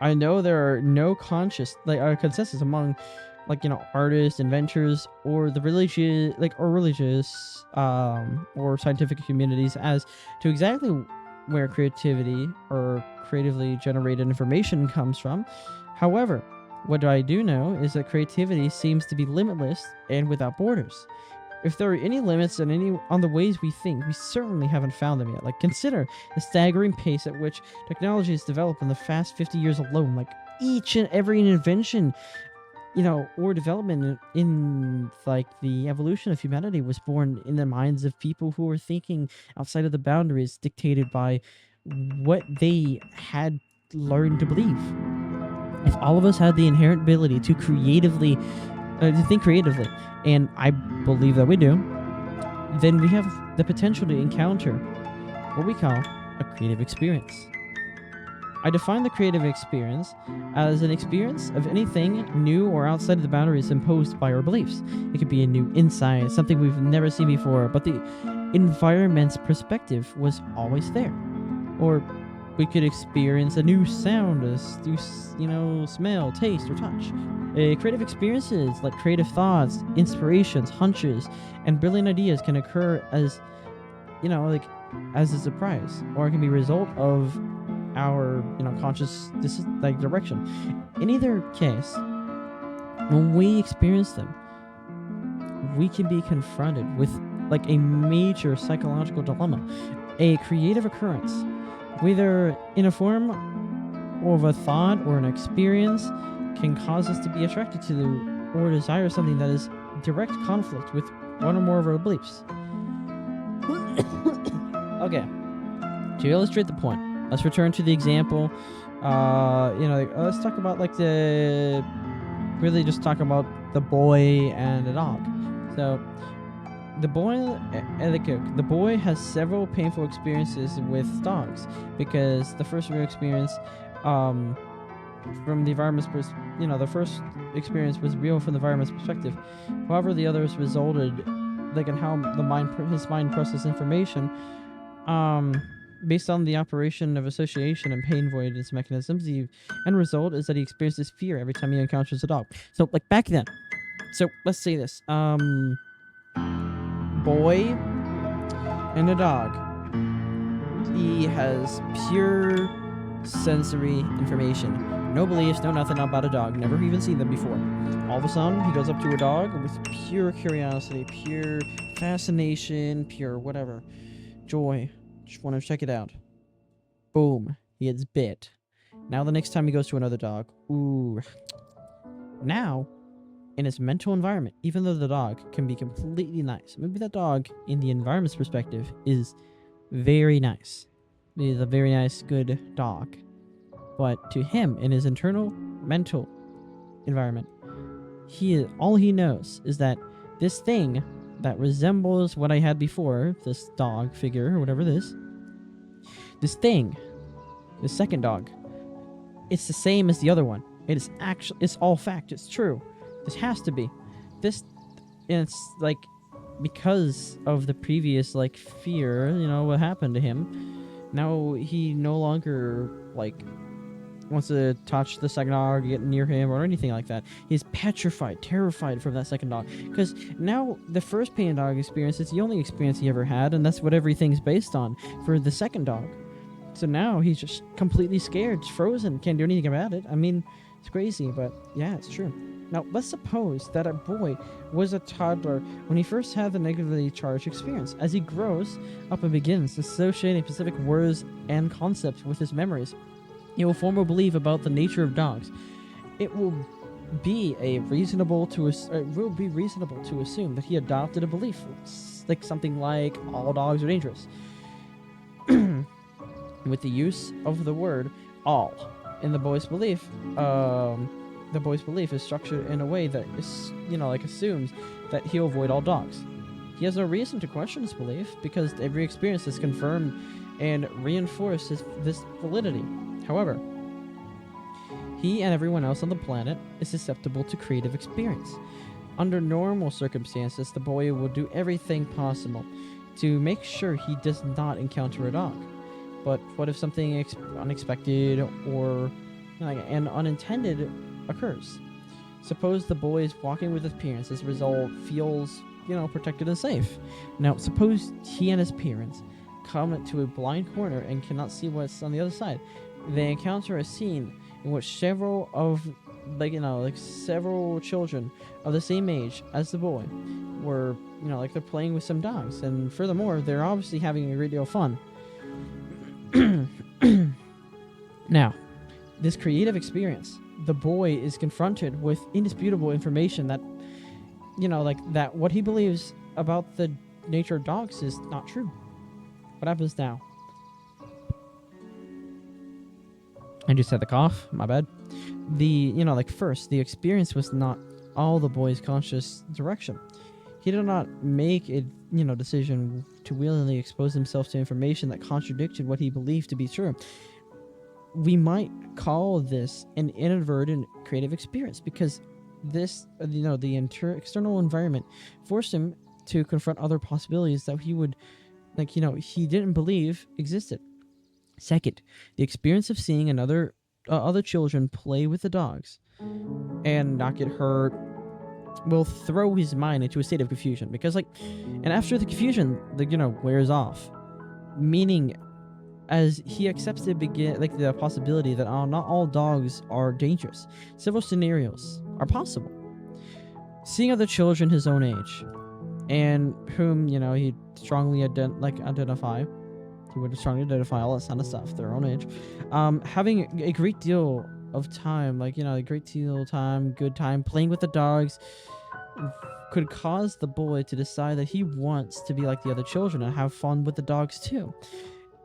S1: I know there are no consensus among artists, inventors, or the religious or scientific communities as to exactly where creativity or creatively generated information comes from. However, what I do know is that creativity seems to be limitless and without borders. If there are any limits on the ways we think, we certainly haven't found them yet. Consider the staggering pace at which technology has developed in the past 50 years alone. Each and every invention, or development in the evolution of humanity was born in the minds of people who were thinking outside of the boundaries dictated by what they had learned to believe. If all of us had the inherent ability to think creatively, and I believe that we do, then we have the potential to encounter what we call a creative experience. I define the creative experience as an experience of anything new or outside of the boundaries imposed by our beliefs. It could be a new insight, something we've never seen before, but the environment's perspective was always there. Or we could experience a new sound, smell, taste, or touch. Creative experiences like creative thoughts, inspirations, hunches, and brilliant ideas can occur as a surprise, or it can be a result of our conscious direction. In either case, when we experience them, we can be confronted with a major psychological dilemma. A creative occurrence, whether in a form of a thought or an experience, can cause us to be attracted to or desire something that is direct conflict with one or more of our beliefs. Okay, to illustrate the point, let's return to the example. Let's talk about just talk about the boy and the dog. So, the boy has several painful experiences with dogs because the first real experience, from the environment's the first experience was real from the environment's perspective. However, the others resulted in how his mind processed information. Based on the operation of association and pain avoidance mechanisms, the end result is that he experiences fear every time he encounters a dog. So, back then. So, let's say this. Boy and a dog. He has pure sensory information. No beliefs, no nothing about a dog. Never even seen them before. All of a sudden, he goes up to a dog with pure curiosity, pure fascination, pure whatever. Joy. Just want to check it out. Boom. He gets bit. Now the next time he goes to another dog. Ooh. Now, in his mental environment, even though the dog can be completely nice, maybe that dog, in the environment's perspective, is very nice. He's a very nice, good dog. But to him, in his internal mental environment, all he knows is that this thing that resembles what I had before, this dog figure or whatever it is, this thing the second dog, it's the same as the other one. It's all fact. It's true. This has to be. This, and it's like, because of the previous, like, fear, what happened to him, now he no longer, like, wants to touch the second dog, get near him, or anything like that. He's petrified, terrified from that second dog. Because now the first pain dog experience is the only experience he ever had, and that's what everything's based on for the second dog. So now he's just completely scared, frozen, can't do anything about it. I mean, it's crazy, but yeah, it's true. Now, let's suppose that a boy was a toddler when he first had the negatively charged experience. As he grows up and begins associating specific words and concepts with his memories, he will form a belief about the nature of dogs. It will be reasonable to assume that he adopted a belief, like something like all dogs are dangerous. With the use of the word "all" in the boy's belief, is structured in a way that is, assumes that he'll avoid all dogs. He has no reason to question his belief because every experience has confirmed and reinforced this validity. However, he and everyone else on the planet is susceptible to creative experience. Under normal circumstances, the boy will do everything possible to make sure he does not encounter a dog. But what if something unexpected or and unintended occurs? Suppose the boy is walking with his parents. As a result, feels, protected and safe. Now, suppose he and his parents come to a blind corner and cannot see what's on the other side. They encounter a scene in which several children of the same age as the boy were, they're playing with some dogs. And furthermore, they're obviously having a great deal of fun. Now, this creative experience, the boy is confronted with indisputable information that, that what he believes about the nature of dogs is not true. What happens now? I just had the cough, my bad. First, the experience was not all the boy's conscious direction. He did not make a, decision to willingly expose himself to information that contradicted what he believed to be true. We might call this an inadvertent creative experience because this, the external environment forced him to confront other possibilities that he would, he didn't believe existed. Second, the experience of seeing other children play with the dogs and not get hurt will throw his mind into a state of confusion because, and after the confusion, wears off, meaning as he accepts the possibility that not all dogs are dangerous. Several scenarios are possible. Seeing other children his own age, and whom he'd strongly identify. He would strongly identify all that kind of stuff, their own age. Having a great deal of time, good time playing with the dogs, could cause the boy to decide that he wants to be like the other children and have fun with the dogs too.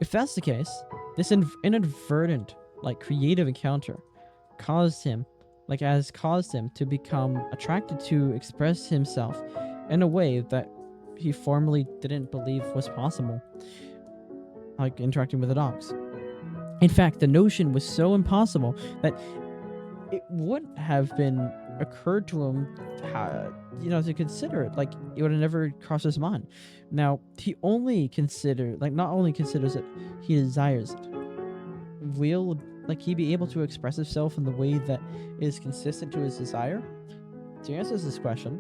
S1: If that's the case, this inadvertent, creative encounter caused him to become attracted to express himself in a way that he formerly didn't believe was possible. Interacting with the dogs. In fact, the notion was so impossible that it wouldn't have been occurred to him, to consider it. It would have never crossed his mind. Now, he only not only considers it, he desires it. Will, he be able to express himself in the way that is consistent to his desire? To answer this question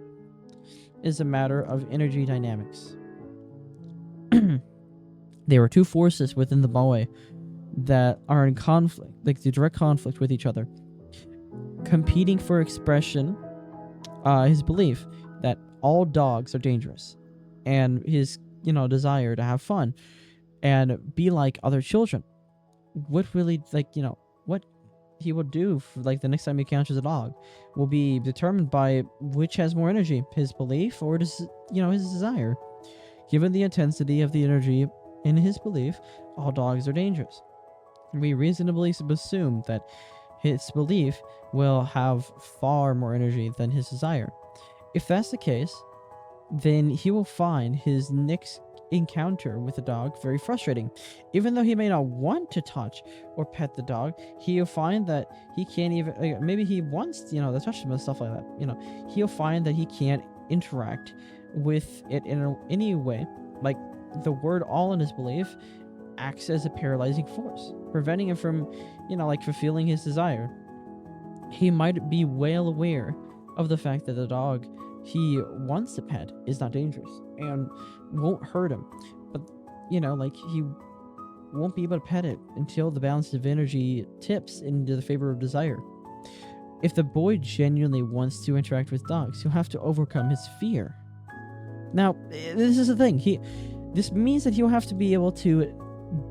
S1: is a matter of energy dynamics. There are two forces within the boy that are in conflict, the direct conflict with each other, competing for expression. His belief that all dogs are dangerous, and his desire to have fun and be like other children. What really what he will do for, the next time he encounters a dog will be determined by which has more energy, his belief or his desire. Given the intensity of the energy in his belief, all dogs are dangerous. We reasonably assume that his belief will have far more energy than his desire. If that's the case, then he will find his next encounter with the dog very frustrating. Even though he may not want to touch or pet the dog, he'll find that he can't even, maybe he wants, to touch him and stuff like that. He'll find that he can't interact with it in any way. Like, the word all in his belief acts as a paralyzing force, preventing him from, fulfilling his desire. He might be well aware of the fact that the dog he wants to pet is not dangerous and won't hurt him, but he won't be able to pet it until the balance of energy tips into the favor of desire. If the boy genuinely wants to interact with dogs, he'll have to overcome his fear. Now, this is the thing. This means that he'll have to be able to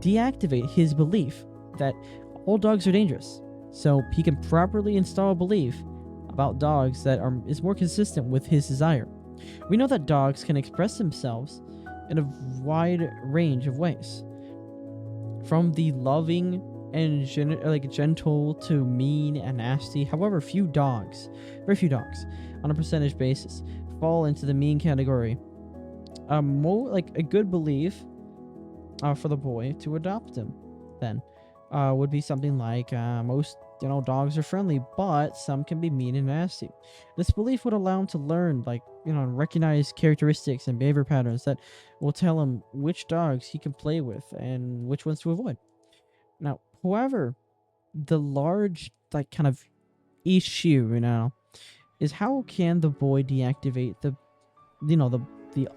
S1: deactivate his belief that all dogs are dangerous, so he can properly install a belief about dogs that is more consistent with his desire. We know that dogs can express themselves in a wide range of ways, from the loving and gentle to mean and nasty. However, very few dogs, on a percentage basis, fall into the mean category. A good belief for the boy to adopt him then would be something like most dogs are friendly, but some can be mean and nasty. This belief would allow him to learn, recognize characteristics and behavior patterns that will tell him which dogs he can play with and which ones to avoid. Now, however, the large, kind of issue, is how can the boy deactivate the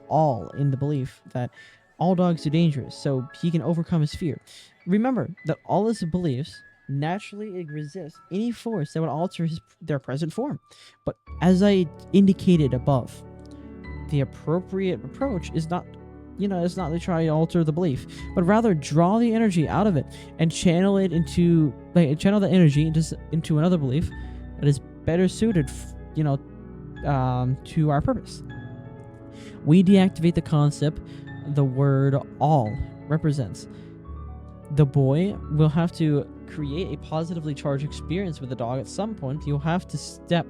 S1: all in the belief that all dogs are dangerous, so he can overcome his fear. Remember that all his beliefs naturally resist any force that would alter their present form. But as I indicated above, the appropriate approach is not to try to alter the belief, but rather draw the energy out of it and channel the energy into another belief that is better suited, to our purpose. We deactivate the concept the word all represents. The boy will have to create a positively charged experience with the dog. At some point, he'll have to step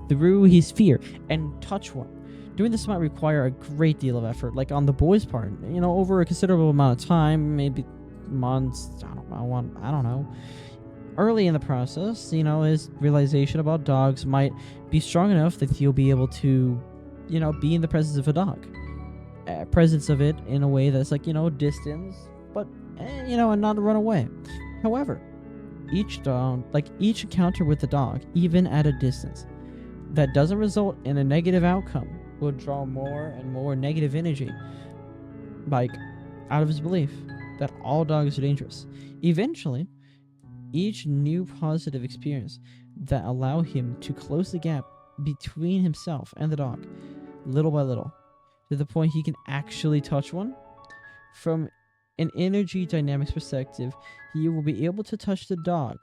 S1: through his fear and touch one. Doing this might require a great deal of effort, on the boy's part, over a considerable amount of time, maybe months, I don't know. Early in the process, his realization about dogs might be strong enough that he'll be able to, be in the presence of a dog. Presence of it in a way that's distance, but and not run away. However, each encounter with the dog, even at a distance, that doesn't result in a negative outcome, will draw more and more negative energy, out of his belief that all dogs are dangerous. Eventually, each new positive experience that allow him to close the gap between himself and the dog, little by little, to the point he can actually touch one. From an energy dynamics perspective, he will be able to touch the dog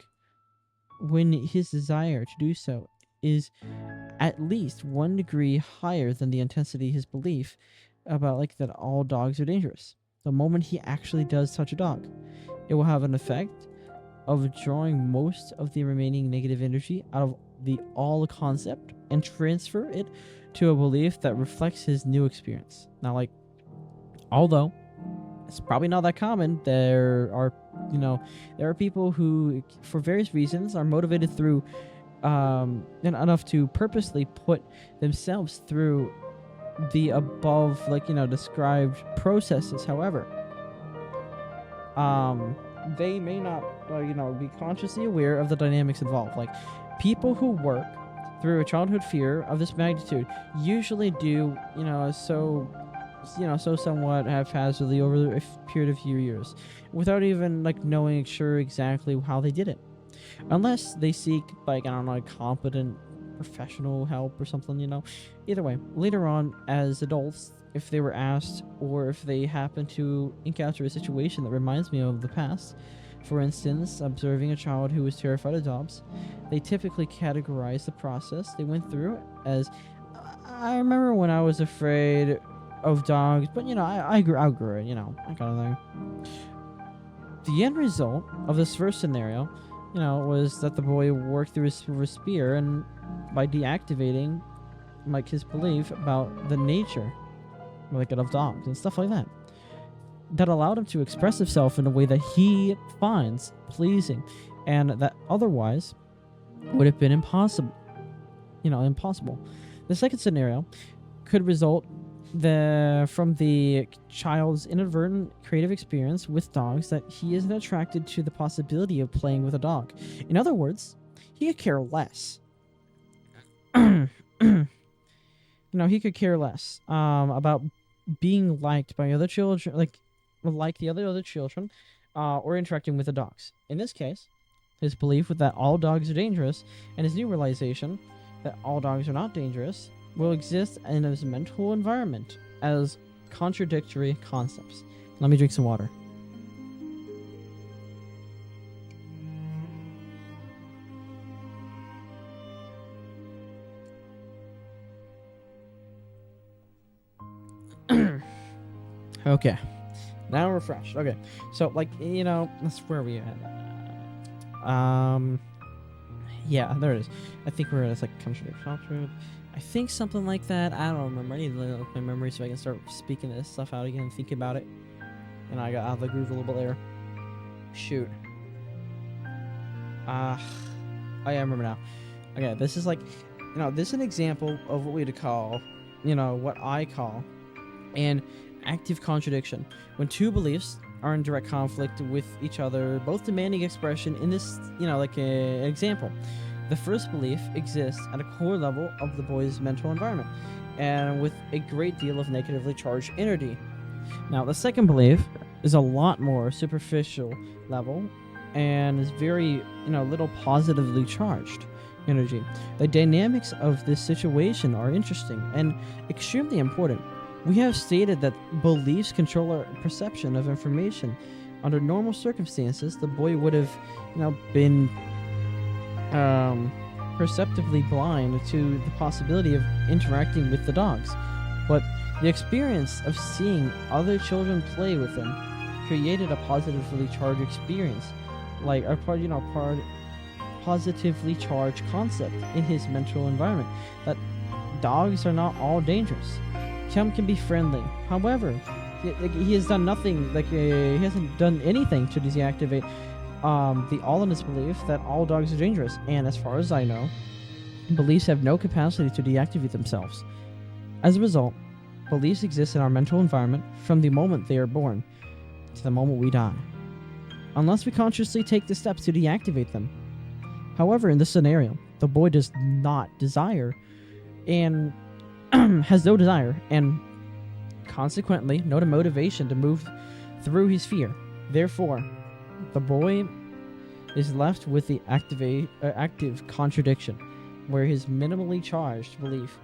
S1: when his desire to do so is at least 1 degree higher than the intensity of his belief about that all dogs are dangerous. The moment he actually does touch a dog, it will have an effect of drawing most of the remaining negative energy out of the all concept and transfer it to a belief that reflects his new experience. Now, although it's probably not that common, there are people who, for various reasons, are motivated through enough to purposely put themselves through the above described processes. However, they may not be consciously aware of the dynamics involved. People who work through a childhood fear of this magnitude usually do so somewhat haphazardly over a period of few years, without even knowing exactly how they did it, unless they seek competent professional help or something. Either way, later on as adults, if they were asked, or if they happen to encounter a situation that reminds me of the past, for instance, observing a child who was terrified of dogs, they typically categorize the process they went through as, I remember when I was afraid of dogs, but I outgrew it, that kind of thing. The end result of this first scenario, was that the boy worked through his fear, and by deactivating his belief about the nature of dogs and stuff like that. that allowed him to express himself in a way that he finds pleasing and that otherwise would have been impossible. Impossible. The second scenario could result from the child's inadvertent creative experience with dogs that he isn't attracted to the possibility of playing with a dog. In other words, he could care less. He could care less about being liked by other children, like the other children, or interacting with the dogs. In this case, his belief that all dogs are dangerous and his new realization that all dogs are not dangerous will exist in his mental environment as contradictory concepts. Let me drink some water. Okay. Now we're refreshed. Okay. So, that's where we at. Yeah, there it is. I think we're at contradictory. I think something like that. I don't remember. I need to look at my memory so I can start speaking this stuff out again and think about it. And I got out of the groove a little bit later. Shoot. I remember now. Okay, this is this is an example of what we'd call, what I call an active contradiction. When two beliefs are in direct conflict with each other, both demanding expression in this, an example. The first belief exists at a core level of the boy's mental environment, and with a great deal of negatively charged energy. Now, the second belief is a lot more superficial level, and is very, little positively charged energy. The dynamics of this situation are interesting and extremely important. We have stated that beliefs control our perception of information. Under normal circumstances, the boy would have, been perceptively blind to the possibility of interacting with the dogs. But the experience of seeing other children play with them created a positively charged experience, positively charged concept in his mental environment that dogs are not all dangerous. Some can be friendly. However, he has done nothing, he hasn't done anything to deactivate the all-in-his belief that all dogs are dangerous. And as far as I know, beliefs have no capacity to deactivate themselves. As a result, beliefs exist in our mental environment from the moment they are born to the moment we die, unless we consciously take the steps to deactivate them. However, in this scenario, the boy does not desire and has no desire and consequently no motivation to move through his fear. Therefore, the boy is left with the active contradiction, where his minimally charged belief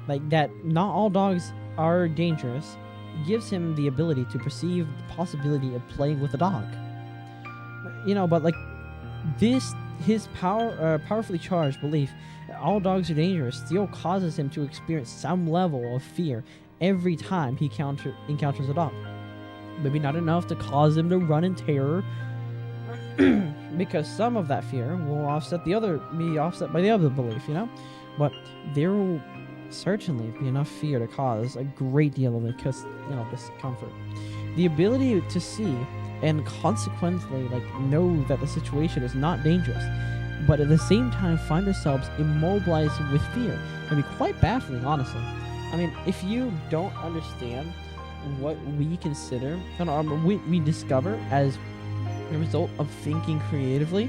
S1: that not all dogs are dangerous gives him the ability to perceive the possibility of playing with a dog. But his powerfully charged belief that all dogs are dangerous still causes him to experience some level of fear every time he encounters a dog. Maybe not enough to cause him to run in terror, because some of that fear will be offset by the other belief, But there will certainly be enough fear to cause a great deal of discomfort. The ability to see and consequently know that the situation is not dangerous, but at the same time find ourselves immobilized with fear can be quite baffling, honestly. I mean, if you don't understand what we consider we discover as a result of thinking creatively,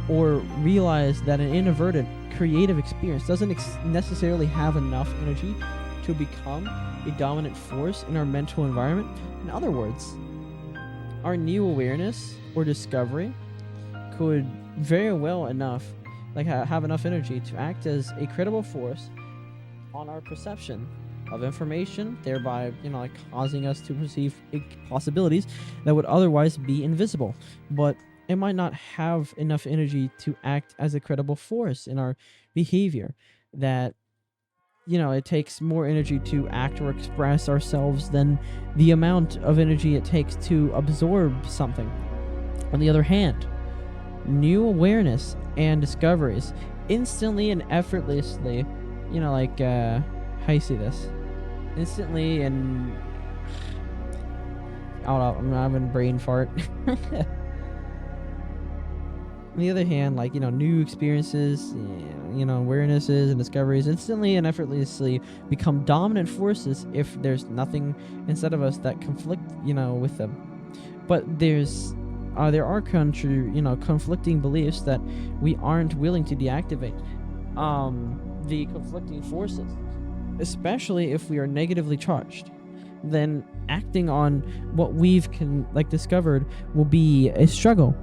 S1: or realize that an inadvertent creative experience doesn't necessarily have enough energy to become a dominant force in our mental environment. In other words, our new awareness or discovery could very well have enough energy to act as a credible force on our perception of information, thereby causing us to perceive possibilities that would otherwise be invisible. But it might not have enough energy to act as a credible force in our behavior, that it takes more energy to act or express ourselves than the amount of energy it takes to absorb something. On the other hand, new awareness and discoveries instantly and effortlessly, how you see this? Instantly and I'm having a brain fart. On the other hand, like, new experiences, awarenesses and discoveries instantly and effortlessly become dominant forces if there's nothing inside of us that conflict, with them. But there are conflicting beliefs that we aren't willing to deactivate. The conflicting forces, especially if we are negatively charged, then acting on what we've discovered will be a struggle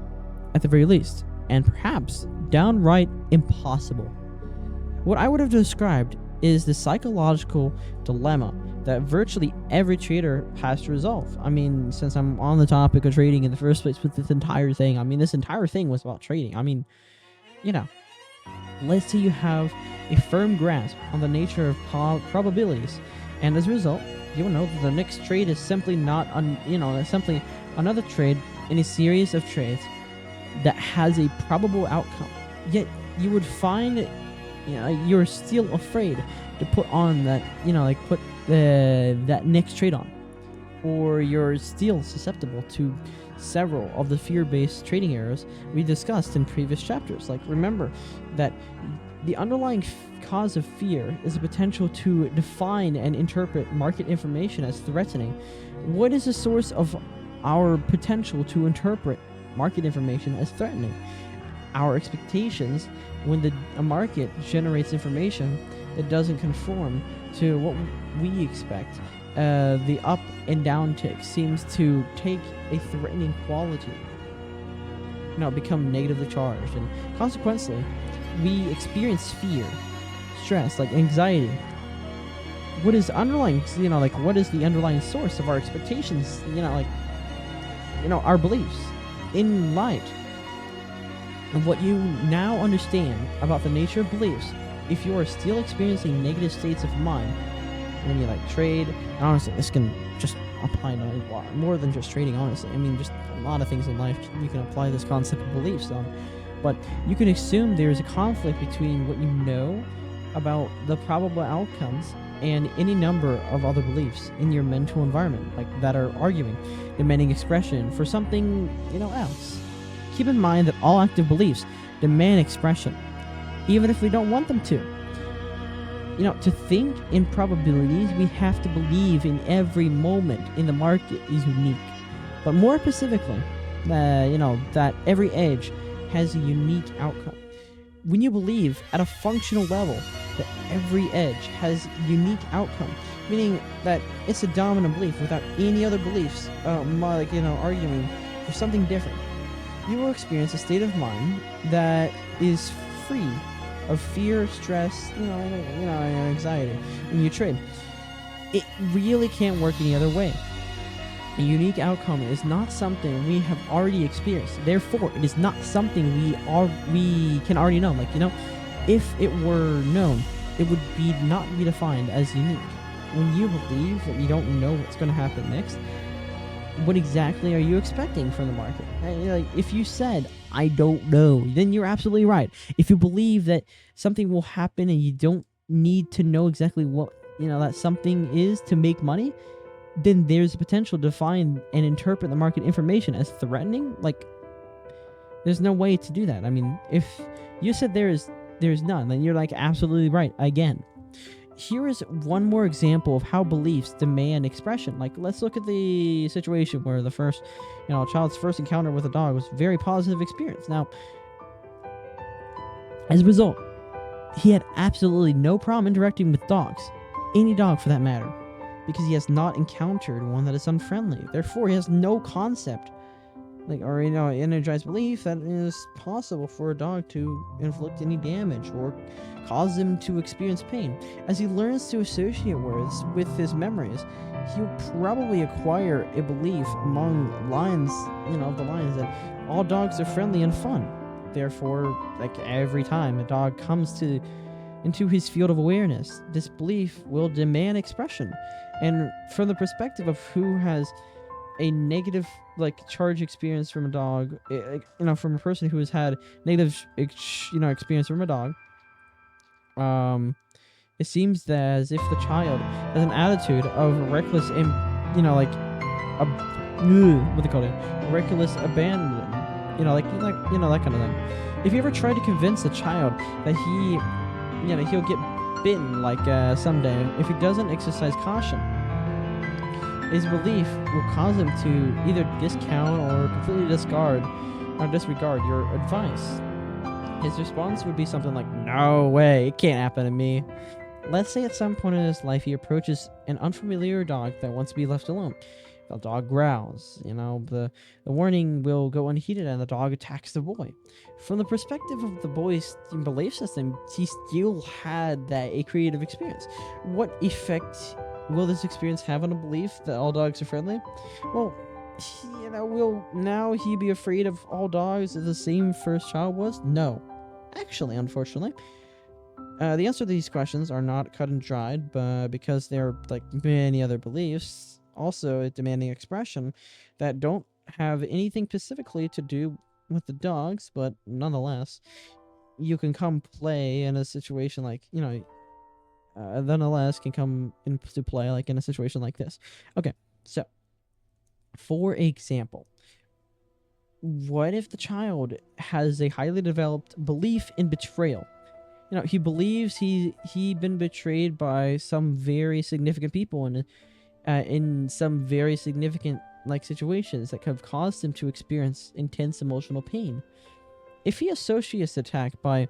S1: at the very least, and perhaps downright impossible. What I would have described is the psychological dilemma that virtually every trader has to resolve. I mean, since I'm on the topic of trading in the first place with this entire thing, this entire thing was about trading. Let's say you have a firm grasp on the nature of probabilities, and as a result, you will know that the next trade is simply simply another trade in a series of trades that has a probable outcome. Yet you would find you're still afraid to put on that, put that next trade on, or you're still susceptible to several of the fear-based trading errors we discussed in previous chapters. Remember that the underlying cause of fear is the potential to define and interpret market information as threatening. What is the source of our potential to interpret market information as threatening? Our expectations when a market generates information that doesn't conform to what we expect. The up and down tick seems to take a threatening quality, become negatively charged, and consequently we experience fear, stress, anxiety. What is underlying, what is the underlying source of our expectations, our beliefs? In light of what you now understand about the nature of beliefs, if you are still experiencing negative states of mind when you trade, and honestly, this can just apply to a lot more than just trading, honestly. Just a lot of things in life you can apply this concept of beliefs on. But you can assume there is a conflict between what you know about the probable outcomes and any number of other beliefs in your mental environment, that are arguing, demanding expression for something, else. Keep in mind that all active beliefs demand expression, even if we don't want them to. To think in probabilities, we have to believe in every moment in the market is unique. But more specifically, that every edge has a unique outcome. When you believe at a functional level that every edge has unique outcome, meaning that it's a dominant belief without any other beliefs, arguing for something different, you will experience a state of mind that is free of fear, stress, and anxiety when you trade. It really can't work any other way. A unique outcome is not something we have already experienced. Therefore, it is not something we can already know. If it were known, it would not be defined as unique. When you believe that you don't know what's going to happen next, what exactly are you expecting from the market? If you said, I don't know, then you're absolutely right. If you believe that something will happen and you don't need to know exactly what, that something is to make money, then there's a potential to define and interpret the market information as threatening. There's no way to do that. If you said there's none, then you're absolutely right again. Here is one more example of how beliefs demand expression. Let's look at the situation where the first, child's first encounter with a dog was a very positive experience. Now, as a result, he had absolutely no problem interacting with dogs, any dog for that matter, because he has not encountered one that is unfriendly. Therefore, he has no concept, energized belief that it is possible for a dog to inflict any damage or cause him to experience pain. As he learns to associate words with his memories, he'll probably acquire a belief among the lions that all dogs are friendly and fun. Therefore, every time a dog comes into his field of awareness, this belief will demand expression. And from the perspective of who has a negative charge experience from a dog, from a person who has had negative experience from a dog, it seems that as if the child has an attitude of reckless what do they call it? Reckless abandon. Like that kind of thing. If you ever try to convince a child that he'll get bitten someday if he doesn't exercise caution, his belief will cause him to either discount or completely disregard your advice. His response would be something like, "No way, it can't happen to me." Let's say at some point in his life he approaches an unfamiliar dog that wants to be left alone. The dog growls, the warning will go unheeded and the dog attacks the boy. From the perspective of the boy's belief system, he still had a creative experience. What effect will this experience have on a belief that all dogs are friendly? Well, will now he be afraid of all dogs as the same first child was? No. Actually, unfortunately. The answer to these questions are not cut and dried, but because they're like many other beliefs, also demanding expression that don't have anything specifically to do with the dogs, but nonetheless, you can come play in a situation nonetheless can come into play in a situation like this. Okay, so for example, what if the child has a highly developed belief in betrayal? He believes he been betrayed by some very significant people in some very significant situations that have caused him to experience intense emotional pain. If he associates the attack by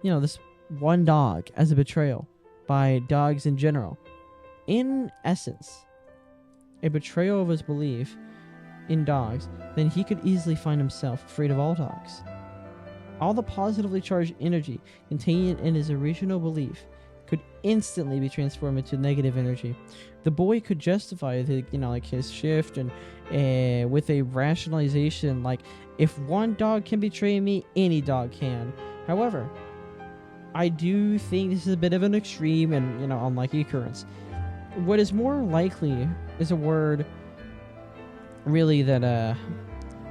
S1: this one dog as a betrayal by dogs in general, in essence a betrayal of his belief in dogs, then he could easily find himself afraid of all dogs. All the positively charged energy contained in his original belief could instantly be transformed into negative energy. The boy could justify his shift and with a rationalization if one dog can betray me, any dog can. However, I do think this is a bit of an extreme and unlikely occurrence. What is more likely is a word really that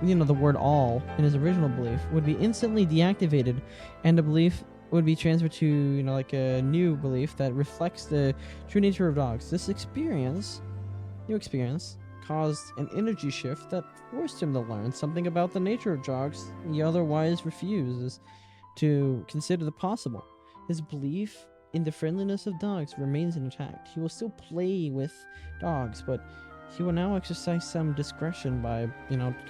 S1: the word all in his original belief would be instantly deactivated, and the belief would be transferred to a new belief that reflects the true nature of dogs. This new experience caused an energy shift that forced him to learn something about the nature of dogs he otherwise refuses to consider the possible. His belief in the friendliness of dogs remains intact. He will still play with dogs, but he will now exercise some discretion by,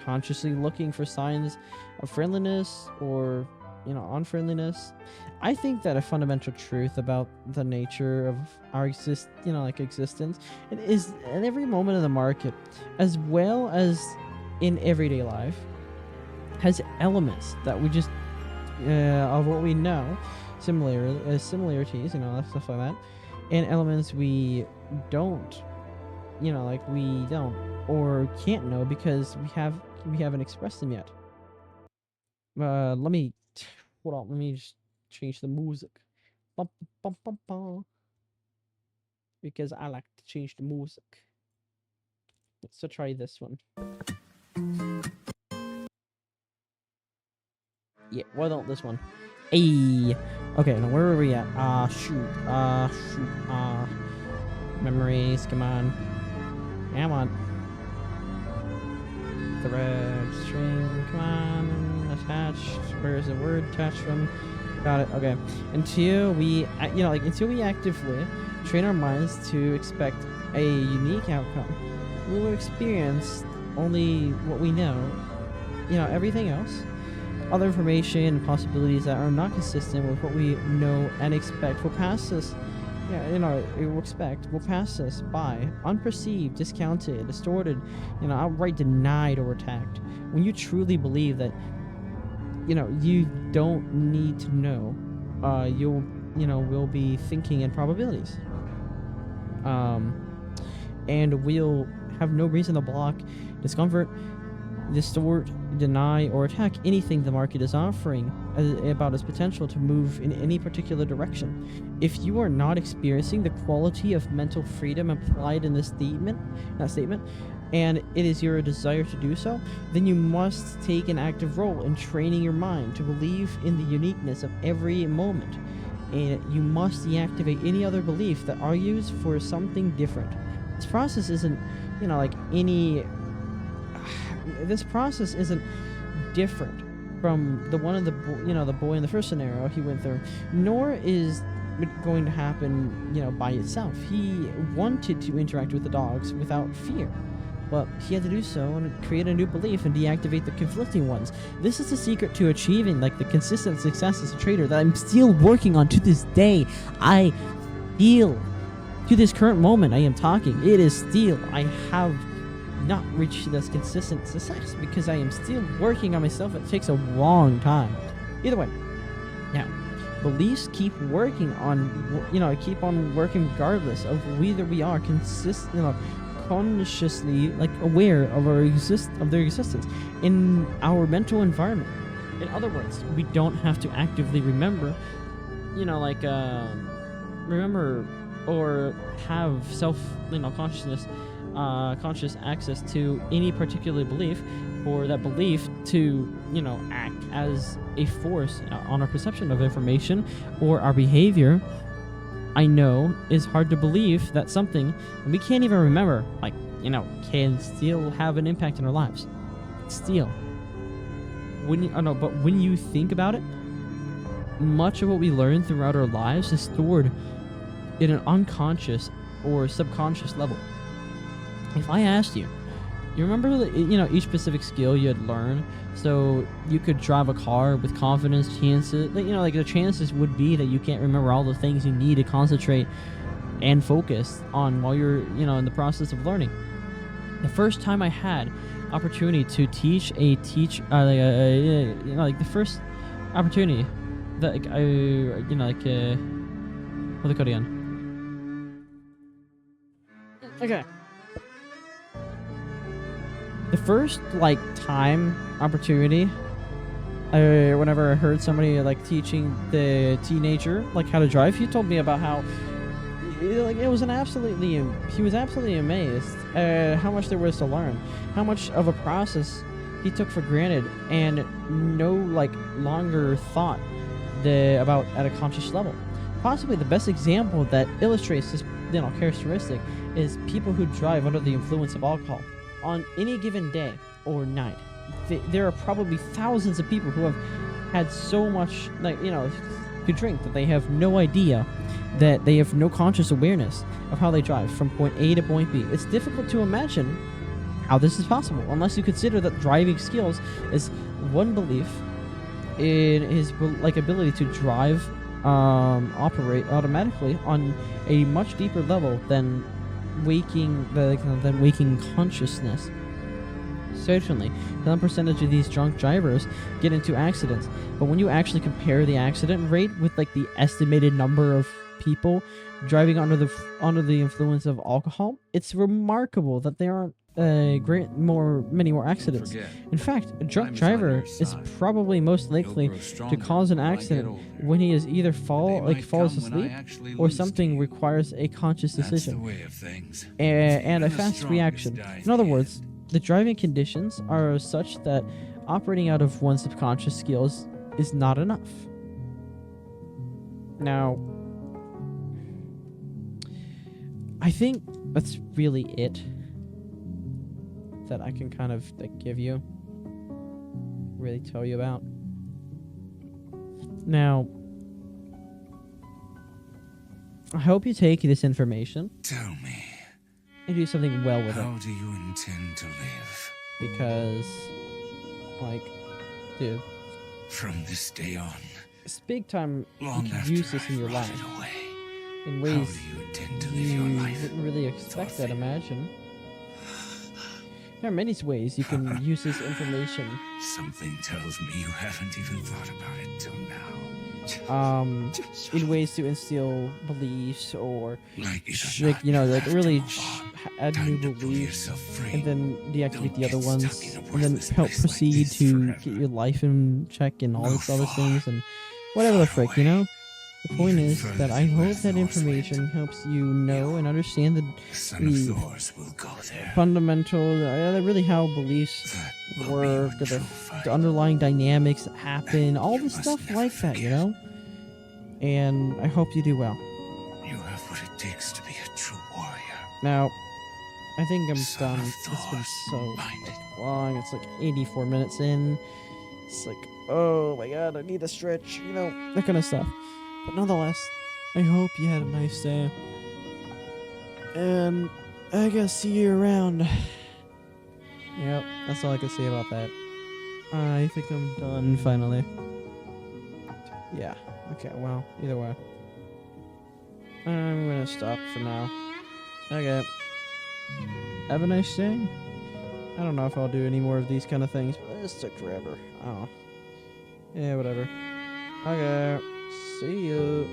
S1: consciously looking for signs of friendliness or, unfriendliness. I think that a fundamental truth about the nature of our existence, it is in every moment of the market, as well as in everyday life, has elements that we just, of what we know, similarities, stuff like that, and elements we don't. We don't or can't know because we haven't expressed them yet. Let me just change the music. Bum, bum, bum, bum. Because I like to change the music. So try this one. Yeah, why don't this one? Hey. Okay, now where were we at? Memories, come on. Come on. Thread, string, come on. Attached. Where is the word attached from? Got it. Okay. Until we actively train our minds to expect a unique outcome, we will experience only what we know. Everything else, other information and possibilities that are not consistent with what we know and expect will pass us. Will pass us by, unperceived, discounted, distorted, outright denied or attacked. When you truly believe that, you don't need to know, we'll be thinking in probabilities. And we'll have no reason to block, discomfort, distort, deny, or attack anything the market is offering about its potential to move in any particular direction. If you are not experiencing the quality of mental freedom implied in this statement, and it is your desire to do so, then you must take an active role in training your mind to believe in the uniqueness of every moment. And you must deactivate any other belief that argues for something different. This process isn't, any this process isn't different from the one of the the boy in the first scenario he went through, nor is it going to happen by itself. He wanted to interact with the dogs without fear, but he had to do so and create a new belief and deactivate the conflicting ones. This is the secret to achieving the consistent success as a trader that I'm still working on to this day. I feel to this current moment I am talking, it is still, I have not reached this consistent success because I am still working on myself. It takes a long time. Either way, now beliefs keep working on, keep on working regardless of whether we are consciously aware of their existence in our mental environment. In other words, we don't have to actively remember, remember or have conscious access to any particular belief, for that belief to act as a force on our perception of information or our behavior. I know is hard to believe that something we can't even remember can still have an impact in our lives. Still, but when you think about it, much of what we learn throughout our lives is stored in an unconscious or subconscious level. If I asked you remember each specific skill you had learned, so you could drive a car with confidence, chances, the chances would be that you can't remember all the things you need to concentrate and focus on while you're in the process of learning. The first time I had opportunity to the first opportunity that what they call it again? Okay. The first time opportunity, whenever I heard somebody teaching the teenager how to drive, he told me about how he was absolutely amazed at how much there was to learn, how much of a process he took for granted and no longer thought about at a conscious level. Possibly the best example that illustrates this characteristic is people who drive under the influence of alcohol. On any given day or night, there are probably thousands of people who have had so much to drink that they have no idea, that they have no conscious awareness of how they drive from point A to point B. It's difficult to imagine how this is possible unless you consider that driving skills is one belief in his ability to drive, operate automatically on a much deeper level than waking consciousness. Certainly, some percentage of these drunk drivers get into accidents, but when you actually compare the accident rate with the estimated number of people driving under the influence of alcohol, it's remarkable that there aren't many more accidents. In fact, a drunk driver is probably most likely to cause an accident when he is either falls asleep or something requires a conscious decision and a fast reaction. In other words, the driving conditions are such that operating out of one's subconscious skills is not enough. Now, I think that's really it that I can kind of give you, really tell you about. Now, I hope you take this information.
S4: Tell me.
S1: And do something well with it.
S4: How do you intend to live?
S1: Because, dude,
S4: from this day on,
S1: it's big time you
S4: long
S1: can
S4: after
S1: use this in
S4: I've
S1: your
S4: rotted
S1: life
S4: away,
S1: in
S4: how
S1: ways
S4: do you intend to live
S1: you
S4: your life?
S1: wouldn't really expect that,
S4: Dorothy?
S1: imagine. There are many ways you can use this information.
S4: Something tells me you haven't even thought about it till now.
S1: In ways to instill beliefs or
S4: Like
S1: really add new beliefs and then deactivate the other ones and then help proceed to get your life in check and all this other things and whatever the frick, The point is that I hope that information helps you know and understand the fundamental, really how beliefs work, the underlying dynamics that happen, all the stuff like that, And I hope you do well.
S4: You have what it takes to be a true warrior.
S1: Now, I think I'm
S4: Son
S1: done.
S4: of
S1: It's been
S4: Thor,
S1: so
S4: might.
S1: long. It's like 84 minutes in. It's like, oh my god, I need a stretch, you know, that kind of stuff. But nonetheless, I hope you had a nice day. And I guess see you around. Yep, that's all I can say about that. I think I'm done finally. Yeah, okay, well, either way. I'm gonna stop for now. Okay. Have a nice day. I don't know if I'll do any more of these kind of things, but this took forever. I don't know. Yeah, whatever. Okay. See you.